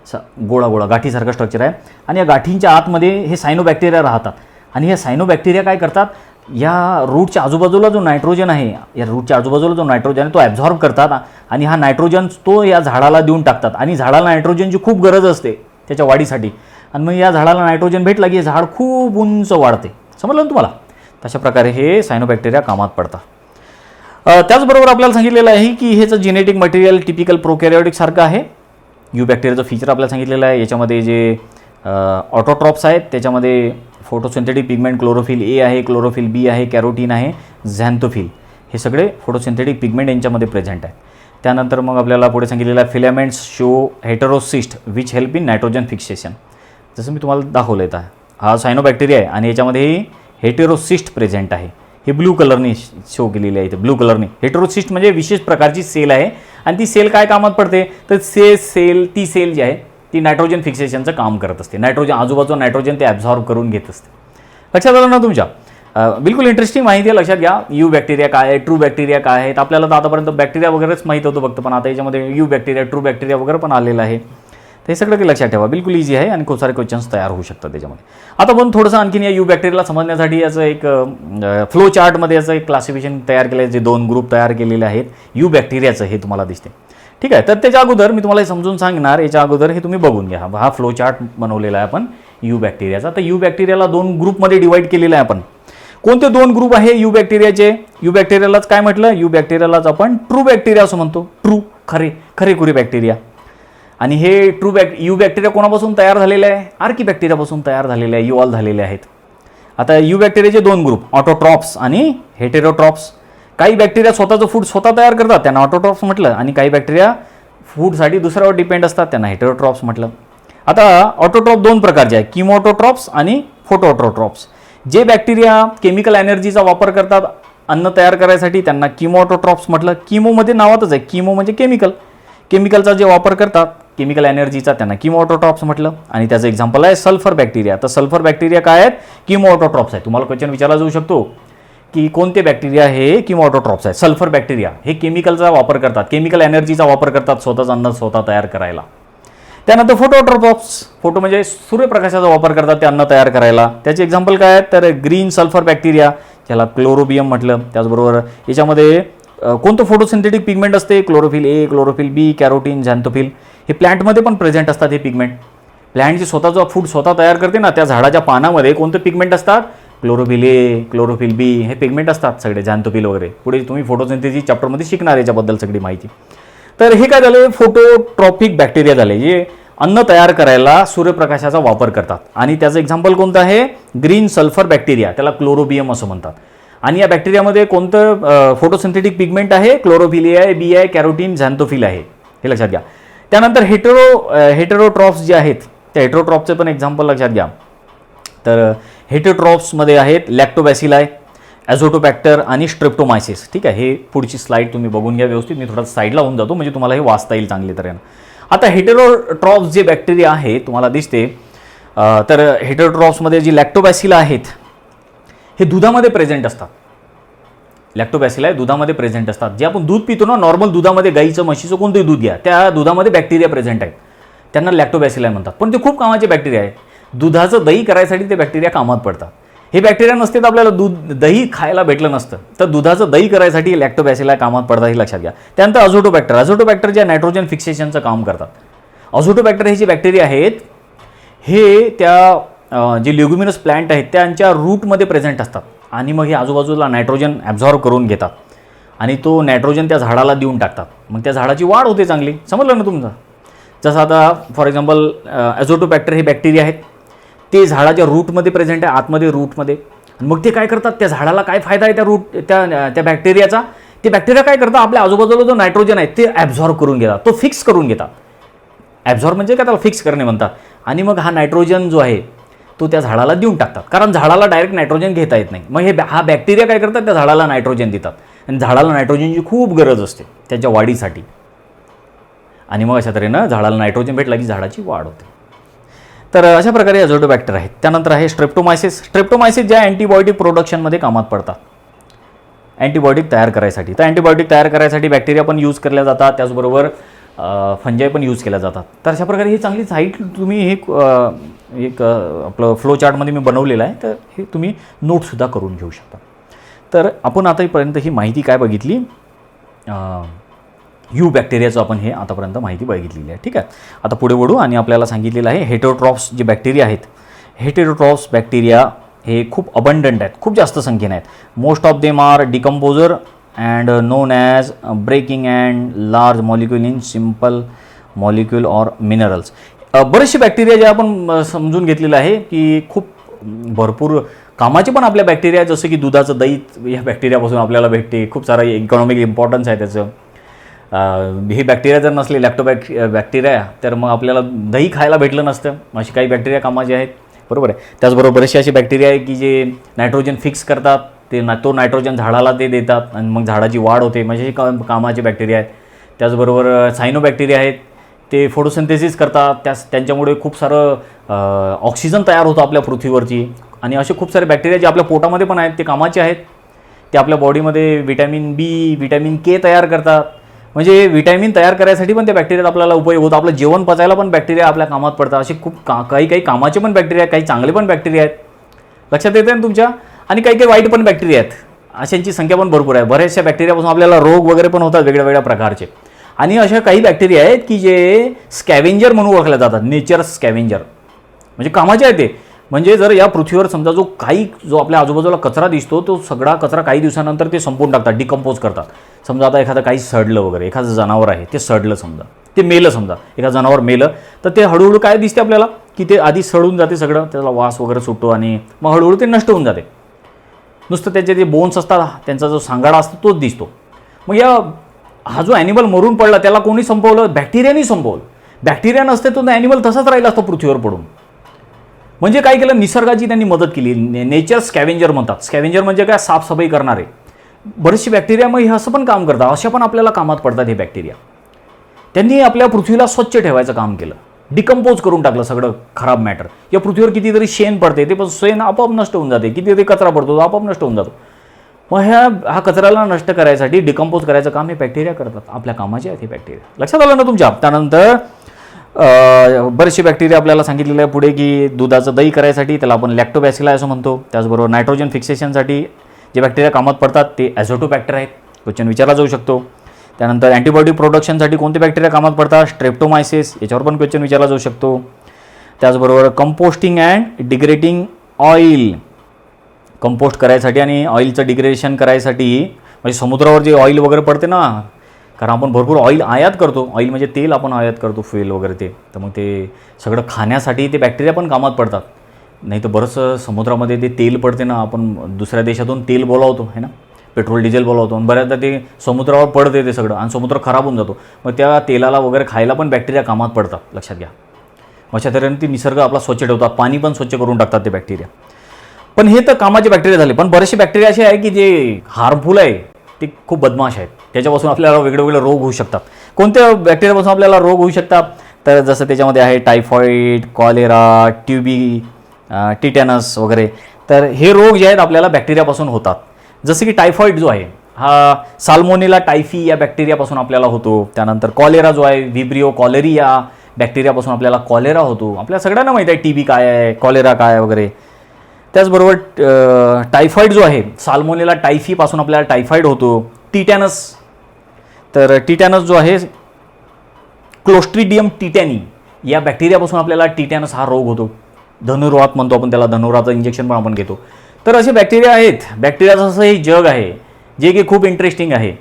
असं गोळा गाठीसारखं स्ट्रक्चर आहे. आणि या गाठींच्या आतमध्ये हे सायनो बॅक्टेरिया राहतात. आणि हे सायनो बॅक्टेरिया काय करतात, या रूटच्या आजूबाजूला जो नायट्रोजन आहे, या रूटच्या आजूबाजूला जो नायट्रोजन आहे तो ॲब्झॉर्ब करतात आणि हा नायट्रोजन तो या झाडाला देऊन टाकतात आणि झाडाला नायट्रोजनची खूप गरज असते त्याच्या वाढीसाठी. आणि मग या झाडाला नायट्रोजन भेटला की झाड खूप उंच वाढते. समजलं ना तुम्हाला? तशा प्रकारे हे सायनोबॅक्टेरिया कामात पडतात. त्याचबरोबर आपल्याला सांगितलेलं आहे की ह्याचं जेनेटिक मटेरियल टिपिकल प्रोकॅरियोटिक सारखं आहे. बॅक्टेरियाचं फीचर आपल्याला सांगितलेलं आहे. याच्यामध्ये जे ऑटोट्रॉप्स आहेत त्याच्यामध्ये फोटोसिंथेटिक पिगमेंट क्लोरोफिल ए आहे, क्लोरोफिल बी आहे, कॅरोटीन आहे, झॅन्थोफिल, हे सगळे फोटोसिंथेटिक पिगमेंट यांच्यामध्ये प्रेझेंट आहे. त्यानंतर मग आपल्याला पुढे सांगितलेलं आहे filaments show heterocyst which help in nitrogen fixation. जसं मी तुम्हाला दाखवलं आहे, हा सायनोबॅक्टेरिया आहे आणि याच्यामध्ये हेटेरोसिस्ट प्रेझेंट आहे. हे ब्लू कलरने शो केलेले आहे. इथे ब्लू कलरने हेटेरोसिस्ट म्हणजे विशेष प्रकारची सेल आहे आणि ती सेल काय कामात पडते तर ती सेल जी आहे ती नायट्रोजन फिक्सेशनचं काम करत असते. नायट्रोजन आजूबाजूला नायट्रोजन ते ॲब्झॉर्ब करून घेत असते. लक्षात आलं ना तुमच्या? बिलकुल इंटरेस्टिंग माहिती आहे. लक्षात घ्या. बॅक्टेरिया काय आहे, ट्रू बॅक्टेरिया काय आहेत. आपल्याला तर आतापर्यंत बॅक्टेरिया वगैरेच माहीत होतं फक्त, पण आता याच्यामध्ये बॅक्टेरिया ट्रू बॅक्टेरिया वगैरे पण आलेलं आहे. ते सगळं काही लक्षात ठेवा. बिलकुल इझी आहे आणि खूप सारे क्वेश्चन्स तयार होऊ शकतात त्याच्यामध्ये. आता पण थोडंसं आणखीन या बॅक्टेरियाला समजण्यासाठी याचं एक फ्लो चार्टमध्ये याचं एक क्लासिफिकेशन तयार केलं आहे, जे 2 ग्रुप तयार केलेले आहेत बॅक्टेरियाचं, हे तुम्हाला दिसते. ठीक आहे. तर त्याच्या अगोदर मी तुम्हाला हे समजून सांगणार. याच्या अगोदर हे तुम्ही बघून घ्या. हा फ्लो चार्ट बनवलेला आहे आपण बॅक्टेरियाचा. तर बॅक्टेरियाला 2 ग्रुपमध्ये डिवाईड केलेलं आहे आपण. कोणते 2 ग्रुप आहे बॅक्टेरियाचे? बॅक्टेरियालाच काय म्हटलं? बॅक्टेरियालाच आपण ट्रू बॅक्टेरिया असं म्हणतो. ट्रू, खरेखुरे बॅक्टेरिया. आणि हे बॅक्टेरिया कोणापासून तयार झालेले आहे? आर्किबॅक्टेरियापासून तयार झालेले आहे, इव्हॉल्व झालेले आहेत. आता बॅक्टेरियाचे 2 ग्रुप, ऑटोट्रॉप्स आणि हेटेरोट्रॉप्स. काही बॅक्टेरिया स्वतःचं फूड स्वतः तयार करतात, त्यांना ऑटोट्रॉप्स म्हटलं. आणि काही बॅक्टेरिया फूडसाठी दुसऱ्यावर डिपेंड असतात, त्यांना हेटेरोट्रॉप्स म्हटलं. आता ऑटोट्रॉप 2 प्रकारचे आहेत, किमोऑटोट्रॉप्स आणि फोटोऑटोट्रॉप्स. जे बॅक्टेरिया केमिकल एनर्जीचा वापर करतात अन्न तयार करायसाठी त्यांना किमोऑटोट्रॉप्स म्हटलं. किमोमध्ये नावातच आहे, किमो म्हणजे केमिकलचा जे वापर करतात केमिकल एनर्जीचा त्यांना किमोऑटोट्रॉप्स म्हटलं. आणि त्याचं एक्झाम्पल आहे सल्फर बॅक्टेरिया. तर सल्फर बॅक्टेरिया काय आहेत? किमोऑटोट्रॉप्स आहे. तुम्हाला क्वेश्चन विचारला जाऊ शकतो की कोणते बॅक्टेरिया हे किमोऑटोट्रॉप्स आहेत? सल्फर बॅक्टेरिया हे केमिकलचा वापर करतात, केमिकल एनर्जीचा वापर करतात स्वतःच अन्न स्वतः तयार करायला. त्यानंतर फोटोऑटोट्रॉप्स, फोटो म्हणजे सूर्यप्रकाशाचा वापर करतात ते अन्न तयार करायला. त्याचे एक्झाम्पल काय आहेत? तर ग्रीन सल्फर बॅक्टेरिया, ज्याला क्लोरोबियम म्हटलं. त्याचबरोबर याच्यामध्ये कोणतं फोटोसिंथेटिक पिगमेंट असते? Chlorophyll A, chlorophyll B, carotene, झॅन्थोफिल. हे प्लांटमध्ये पण प्रेझेंट असतात हे पिगमेंट. प्लांट जे स्वतःचा फूड स्वतः तयार करते ना, त्या झाडाच्या पानामध्ये कोणते पिगमेंट असतात? क्लोरोफिल ए, क्लोरोफिल बी हे पिगमेंट असतात सगळे, झॅन्थोफिल वगैरे. पुढे तुम्ही फोटोसिंथेसिस चॅप्टरमध्ये शिकणार याच्याबद्दल सगळी माहिती. तर हे काय झाले? फोटोट्रॉपिक बॅक्टेरिया झाले, जे अन्न तयार करायला सूर्यप्रकाशाचा वापर करतात. आणि त्याचं एक्झाम्पल कोणतं आहे? ग्रीन सल्फर बॅक्टेरिया, त्याला क्लोरोबियम असं म्हणतात. आणि या बॅक्टेरियामध्ये कोणतं फोटोसिंथेटिक पिगमेंट आहे? क्लोरोफिल ए आहे, बी आहे, कॅरोटीन, झॅन्थोफिल आहे, हे लक्षात घ्या. त्यानंतर हेटेरोट्रॉप्स जे आहेत त्या हेटेरोट्रॉपचे पण एक्झाम्पल लक्षात घ्या. तर हेटेरोट्रॉप्समध्ये आहेत लॅक्टोबॅसिलाई, ॲझोटोबॅक्टर आणि स्ट्रेप्टोमायसिस. ठीक आहे. हे पुढची स्लाईड तुम्ही बघून घ्या व्यवस्थित. मी थोडा साईडला होऊन जातो म्हणजे तुम्हाला हे वाचता येईल चांगल्या तऱ्हेनं. आता हेटेरोट्रॉप्स जे बॅक्टेरिया आहे तुम्हाला दिसते, तर हेटेरोट्रॉप्समध्ये जी लॅक्टोबॅसिला आहेत हे दुधामध्ये प्रेझेंट असतात. लॅक्टोबॅसिला दुधामध्ये प्रेझेंट असतात. जे आपण दूध पितो ना, नॉर्मल दुधामध्ये गाईचं म्हशीचं कोणतंही दूध घ्या, त्या दुधामध्ये बॅक्टेरिया प्रेझेंट आहेत, त्यांना लॅक्टोबॅसिला म्हणतात. पण ते खूप कामाचे बॅक्टेरिया आहेत. दुधाचं दही करायसाठी ते बॅक्टेरिया कामात पडतात. हे बॅक्टेरिया नसते तर आपल्याला दही खायला भेटलं नसतं. तर दुधाचं दही करायसाठी लॅक्टोबॅसिला कामात पडतात, हे लक्षात घ्या. त्यानंतर अझोटोबॅक्टर जे नायट्रोजन फिक्सेशनचं काम करतात. अझोटोबॅक्टर हे जे बॅक्टेरिया आहेत हे त्या जे ल्युग्युमिनस प्लांट आहेत त्यांच्या रूटमध्ये प्रेझेंट असतात. आणि मग हे आजूबाजूला नायट्रोजन ॲब्झॉर्ब करून घेतात आणि तो नायट्रोजन त्या झाडाला देऊन टाकतात. मग त्या झाडाची वाढ होते चांगली. समजलं ना तुमचं? जसं आता फॉर एक्झाम्पल ॲझोटोबॅक्टर हे बॅक्टेरिया आहेत, ते झाडाच्या रूटमध्ये प्रेझेंट आहे, आतमध्ये रूटमध्ये. मग ते काय करतात? त्या झाडाला काय फायदा आहे त्या बॅक्टेरियाचा? ते बॅक्टेरिया काय करतात? आपल्या आजूबाजूला जो नायट्रोजन आहे ते ॲब्झॉर्ब करून घेतात, तो फिक्स करून घेतात. ॲब्झॉर्ब म्हणजे काय? त्याला फिक्स करणे म्हणतात. आणि मग हा नायट्रोजन जो आहे तो त्या झाडाला देऊन टाकतात, कारण झाडाला डायरेक्ट नायट्रोजन घेता येत नाही. मग हा बॅक्टेरिया काय करतात? त्या झाडाला नायट्रोजन देतात. आणि झाडाला नायट्रोजनची खूप गरज असते त्याच्या वाढीसाठी. आणि मग अशा तऱ्हेनं झाडाला नायट्रोजन भेटला की झाडाची वाढ होते. तर अशा प्रकारे अझोटोबॅक्टर आहेत. त्यानंतर आहे स्ट्रेप्टोमायसिस ज्या अँटीबायोटिक प्रोडक्शनमध्ये कामात पडतात, अँटीबायोटिक तयार करायसाठी. तर अँटीबायोटिक तयार करायसाठी बॅक्टेरिया पण यूज केल्या जातात, त्याचबरोबर फंजाई पण यूज केल्या जातात. तर अशा प्रकारे ही चांगली साईट तुम्ही एक आपलं फ्लो चार्टमध्ये मी बनवलेलं आहे, तर हे तुम्ही नोटसुद्धा करून घेऊ शकता. तर आपण आतापर्यंत ही माहिती काय बघितली? यू बॅक्टेरियाचं आपण हे आतापर्यंत माहिती बघितलेली आहे. ठीक आहे, आता पुढे वळू आणि आपल्याला सांगितलेलं आहे हेटेरोट्रॉफ्स जे बॅक्टेरिया आहेत. हेटेरोट्रॉफ्स बॅक्टेरिया हे खूप अबंडंट आहेत, खूप जास्त संख्येने आहेत. Most of them are decomposer and known as breaking and large molecule in simple molecule or minerals. बरेचसे बॅक्टेरिया जे आपण समजून घेतलेलं आहे की खूप भरपूर कामाचे पण आपल्या बॅक्टेरिया, जसं की दुधाचं दही या बॅक्टेरियापासून आपल्याला भेटते. खूप सारा इकॉनॉमिक इम्पॉर्टन्स आहे त्याचं. हे बॅक्टेरिया जर नसले बॅक्टेरिया तर मग आपल्याला दही खायला भेटलं नसतं. अशी काही बॅक्टेरिया कामाचे आहेत, बरोबर आहे. त्याचबरोबर बरेचसे असे बॅक्टेरिया आहे की जे नायट्रोजन फिक्स करतात, तो नायट्रोजन झाडाला ते देतात आणि मग झाडाची वाढ होते, म्हणजे हे कामाचे बॅक्टेरिया आहेत. त्याचबरोबर सायनोबॅक्टेरिया आहेत, ते फोटोसिंथेसिस करतात, त्यांच्यामुळे खूप सारं ऑक्सिजन तयार होतं आपल्या पृथ्वीवरची. आणि असे खूप सारे बॅक्टेरिया जे आपल्या पोटामध्ये पण आहेत ते कामाचे आहेत. ते आपल्या बॉडीमध्ये विटॅमिन बी, विटॅमिन के तयार करतात. म्हणजे विटॅमिन तयार करायसाठी पण त्या बॅक्टेरियाचा आपल्याला उपयोग होतो. आपलं जेवण पचायला पण बॅक्टेरिया आपल्या कामात पडतात. असे खूप काही कामाचे पण बॅक्टेरिया आहेत, काही चांगले पण बॅक्टेरिया आहेत. लक्षात येते ना तुमच्या? आणि काही वाईट पण बॅक्टेरिया आहेत. अशांची संख्या पण भरपूर आहे. बऱ्याचशा बॅक्टेरियापासून आपल्याला रोग वगैरे पण होतात वेगळ्या वेगळ्या प्रकारचे. आणि अशा काही बॅक्टेरिया आहेत की जे स्कॅव्हेंजर म्हणून ओळखले जातात. नेचर स्कॅव्हेंजर म्हणजे कामाचे आहे ते. म्हणजे जर या पृथ्वीवर समजा जो आपल्या आजूबाजूला कचरा दिसतो, तो सगळा कचरा काही दिवसानंतर ते संपून टाकतात, डिकम्पोज करतात. समजा आता एखादं काही सडलं वगैरे, एखादं जनावर आहे ते सडलं, समजा ते मेलं, समजा एखादं जनावर मेलं, तर ते हळूहळू काय दिसते आपल्याला की ते आधी सडून जाते सगळं, त्याला वास वगैरे सुटतो आणि मग हळूहळू ते नष्ट होऊन जाते. नुसतं त्याचे जे बोन्स असतात, त्यांचा जो सांगाडा असतो तोच दिसतो. मग हा जो ॲनिमल मरून पडला त्याला कोणी संपवलं? बॅक्टेरियानी संपवलं. बॅक्टेरिया नसते तो ॲनिमल तसाच राहिला असतो पृथ्वीवर पडून. म्हणजे काय केलं? निसर्गाची त्यांनी मदत केली. नेचर स्कॅव्हेंजर म्हणतात. स्कॅव्हेंजर म्हणजे काय? साफसफाई करणारे. बरेचसे बॅक्टेरिया मग हे असं पण काम करतात. अशा पण आपल्याला कामात पडतात हे बॅक्टेरिया. त्यांनी आपल्या पृथ्वीला स्वच्छ ठेवायचं काम केलं. डिकम्पोज करून टाकलं सगळं खराब मॅटर. या पृथ्वीवर कितीतरी शेण पडते, ते पण शेण आपोआप नष्ट होऊन जाते. कितीतरी कचरा पडतो, तो आपोआप नष्ट होऊन जातो. मग हा कचऱ्याला नष्ट करायसाठी, डिकम्पोज करायचं काम हे बॅक्टेरिया करतात. आपल्या कामाचे आहेत हे बॅक्टेरिया. लक्षात आलं ना तुमच्या? त्यानंतर बरेचसे बॅक्टेरिया आपल्याला सांगितलेलं आहे पुढे की दुधाचं दही करायसाठी त्याला आपण लॅक्टोबॅसिला असं म्हणतो. त्याचबरोबर नायट्रोजन फिक्सेशनसाठी जे बॅक्टेरिया कामात पडतात ते ॲझोटोबॅक्टर आहेत. क्वेश्चन विचारला जाऊ शकतो. त्यानंतर अँटीबॉडी प्रोडक्शनसाठी कोणते बॅक्टेरिया कामात पडतात? स्ट्रेप्टोमायसिस, याच्यावर पण क्वेश्चन विचारला जाऊ शकतो. त्याचबरोबर composting and degrading oil, compost करायसाठी आणि ऑइलचं डिग्रेडेशन करायसाठी, म्हणजे समुद्रावर जे ऑइल वगैरे पडते ना, कारण आपण भरपूर ऑइल आयात करतो. ऑइल म्हणजे तेल आपण आयात करतो, फ्युएल वगैरे ते. तर मग ते सगळं खाण्यासाठी ते बॅक्टेरिया पण कामात पडतात. नाही तर बरंचसं समुद्रामध्ये ते तेल पडते ना, आपण दुसऱ्या देशातून तेल बोलावतो आहे ना, पेट्रोल डिझेल बोलावतो, आणि बऱ्याचदा ते समुद्रावर पडते ते सगळं आणि समुद्र खराब होऊन जातो. मग त्या तेलाला वगैरे खायला पण बॅक्टेरिया कामात पडतात. लक्षात घ्या. अशा तऱ्हेने ती निसर्ग आपला स्वच्छ ठेवतात. पाणी पण स्वच्छ करून टाकतात ते बॅक्टेरिया. पण हे तर कामाचे बॅक्टेरिया झाले. पण बरेचसे बॅक्टेरिया असे आहे की जे हार्मफुल आहे, ते खूप बदमाश आहेत. त्याच्यापासून आपल्याला वेगळे रोग होऊ शकतात. कोणत्या बॅक्टेरियापासून आपल्याला रोग होऊ शकतात? तर जसं त्याच्यामध्ये आहे टायफॉईड, कॉलेरा, ट्यूबी, टिटॅनस वगैरे. तर हे रोग जे आहेत आपल्याला बॅक्टेरियापासून होतात. जसं की टायफॉईड जो आहे हा साल्मोनेला टायफी या बॅक्टेरियापासून आपल्याला होतो. त्यानंतर कॉलेरा जो आहे व्हिब्रिओ कॉलेरी या बॅक्टेरियापासून आपल्याला कॉलेरा होतो. आपल्या सगळ्यांना माहीत आहे टीबी काय आहे, कॉलेरा काय वगैरे. त्याचबरोबर टायफॉईड जो आहे साल्मोनेला टायफीपासून आपल्याला टायफॉईड होतो. टिटॅनस, तर टिटॅनस जो आहे क्लोस्ट्रिडियम टिटॅनी या बॅक्टेरियापासून आपल्याला टिटॅनस हा रोग होतो. धनुर्वात म्हणतो आपण त्याला, धनुर्वाताचं इंजेक्शन पण आपण घेतो. तर असे बॅक्टेरिया आहेत. बॅक्टेरियाचं असं हे जग आहे जे की खूप इंटरेस्टिंग आहे.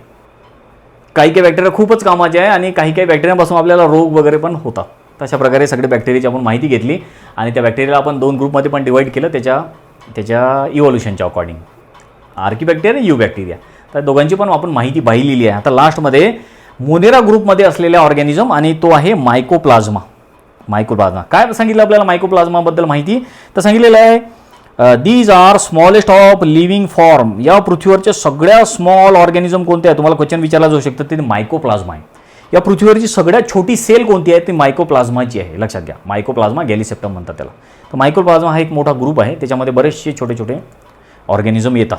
काही बॅक्टेरिया खूपच कामाचे आहे आणि काही बॅक्टेरियापासून आपल्याला रोग वगैरे पण होतात. तशा प्रकारे सगळे बॅक्टेरियाची आपण माहिती घेतली आणि त्या बॅक्टेरियाला आपण 2 ग्रुपमध्ये पण डिवाईड केलं त्याच्या इव्होल्युशनच्या अकॉर्डिंग, आर्किबॅक्टेरिया, यू बॅक्टेरिया. तर दोघांची पण आपण माहिती पाहिलेली आहे. आता लास्टमध्ये मोनेरा ग्रुपमध्ये असलेल्या ऑर्गॅनिझम आणि तो आहे मायकोप्लाझ्मा. मायकोप्लाझ्मा काय सांगितलं आपल्याला मायकोप्लाझ्माबद्दल माहिती? तर सांगितलेलं आहे these are smallest of living form. या पृथ्वीवरच्या सगळ्या स्मॉल ऑर्गॅनिझम कोणते आहे? तुम्हाला क्वेश्चन विचारला जाऊ शकतं. ते मायकोप्लाझ्मा आहे. या पृथ्वीवरची सगळ्यात छोटी सेल कोणती आहे? ती मायकोप्लाझ्माची आहे. लक्षात घ्या. मायकोप्लाझ्मा गॅलिसेप्टम म्हणतात त्याला. तर मायकोप्लाझ्मा हा एक मोठा ग्रुप आहे. त्याच्यामध्ये बरेचसे छोटे छोटे ऑर्गॅनिझम येतात.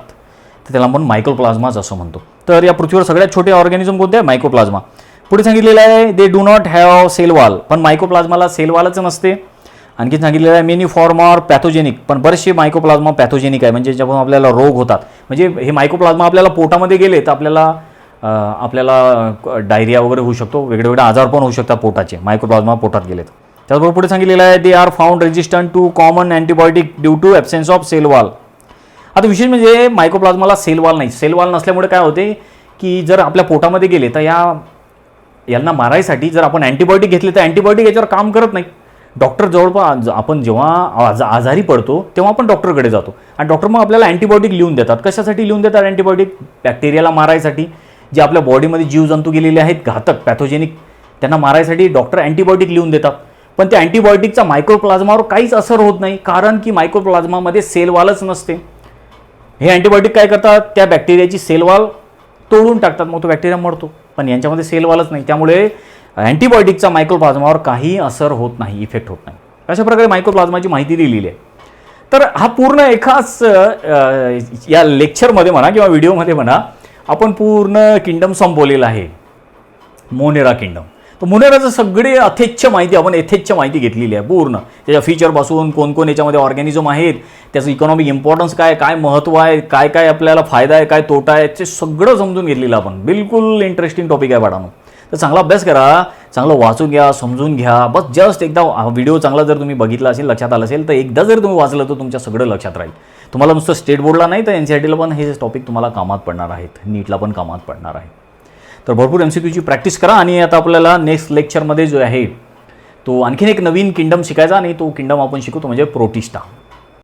तर त्याला आपण मायकोप्लाझ्माच असं म्हणतो. तर या पृथ्वीवर सगळ्यात छोटे ऑर्गॅनिझम कोणते आहे? मायकोप्लाझ्मा. पुढे सांगितलेलं आहे they do not have cell wall. पण मायकोप्लाझ्माला सेल वॉलच नसते. आणखी सांगितलेलं आहे मेनी फॉर्म आर पॅथोजेनिक. पण बरेचसे मायकोप्लाझ्मा पॅथोजेनिक आहे, म्हणजे जेव्हा आपल्याला रोग होतात. म्हणजे हे मायकोप्लाझ्मा आपल्याला पोटामध्ये गेले तर आपल्याला आपल्याला डायरिया वगैरे होऊ शकतो, वेगळे वेगळे आजार पण होऊ शकतात पोटाचे, मायक्रोप्लाझ्मा पोटात गेले तर. त्याचबरोबर पुढे सांगितलेलं आहे they are found resistant to common antibiotic due to absence of cell wall. आता विशेष म्हणजे मायक्रोप्लाझ्माला सेल वॉल नाही. सेल वॉल नसल्यामुळे काय होते की जर आपल्या पोटामध्ये गेले तर यांना मारायसाठी जर आपण अँटीबायोटिक घेतले तर अँटीबायोटिक याच्यावर काम करत नाही. डॉक्टर जवळपास आपण जेव्हा आजारी पडतो तेव्हा आपण डॉक्टरकडे जातो आणि डॉक्टर मग आपल्याला अँटीबायोटिक लिहून देतात. कशासाठी लिहून देतात अँटीबायोटिक? बॅक्टेरियाला मारायसाठी, जे आपल्या बॉडीमध्ये जीवजंतू गेलेले आहेत घातक पॅथोजेनिक, त्यांना मारायसाठी डॉक्टर अँटीबायोटिक लिहून देतात. पण त्या अँटीबायोटिकचा मायक्रोप्लाझ्मावर काहीच असर होत नाही, कारण की मायक्रोप्लाझ्मामध्ये सेल वॉलच नसते. हे अँटीबायोटिक काय करतात? त्या बॅक्टेरियाची सेल वॉल तोडून टाकतात, मग तो बॅक्टेरिया मरतो. पण यांच्यामध्ये सेल वॉलच नाही, त्यामुळे अँटीबायोटिकचा मायक्रोप्लाझ्मावर काही असर होत नाही, इफेक्ट होत नाही. अशा प्रकारे मायक्रोप्लाझ्माची माहिती दिलेली आहे. तर हा पूर्ण एकाच या लेक्चरमध्ये म्हणा किंवा व्हिडिओमध्ये म्हणा आपण पूर्ण किंगडम संपवलेला आहे, मोनेरा किंगडम. तर मोनेराचं सगळे यथेच्छ माहिती आपण यथेच्छ माहिती घेतलेली आहे पूर्ण. त्याच्या फीचरपासून कोण कोण याच्यामध्ये ऑर्गॅनिझम आहेत, त्याचं इकॉनॉमिक इम्पॉर्टन्स काय, काय महत्त्व आहे, काय काय आपल्याला फायदा आहे, काय तोटा आहे, ते सगळं समजून घेतलेलं आपण. बिलकुल इंटरेस्टिंग टॉपिक आहे बाळांनो. तर चांगला अभ्यास करा, चांगलं वाचून घ्या, समजून घ्या. बस जस्ट एकदा व्हिडिओ चांगला जर तुम्ही बघितला असेल, लक्षात आलं असेल, तर एकदा जर तुम्ही वाचलं तर तुमच्या सगळं लक्षात राहील. तुम्हाला नुसतं स्टेट बोर्डला नाही तर NCERTला पण हे टॉपिक तुम्हाला कामात पडणार आहेत, नीटला पण कामात पडणार आहे. तर भरपूर MCQची प्रॅक्टिस करा. आणि आता आपल्याला नेक्स्ट लेक्चरमध्ये जो आहे तो आणखीन एक नवीन किंगडम शिकायचा आणि तो किंगडम आपण शिकवतो म्हणजे प्रोटिस्टा.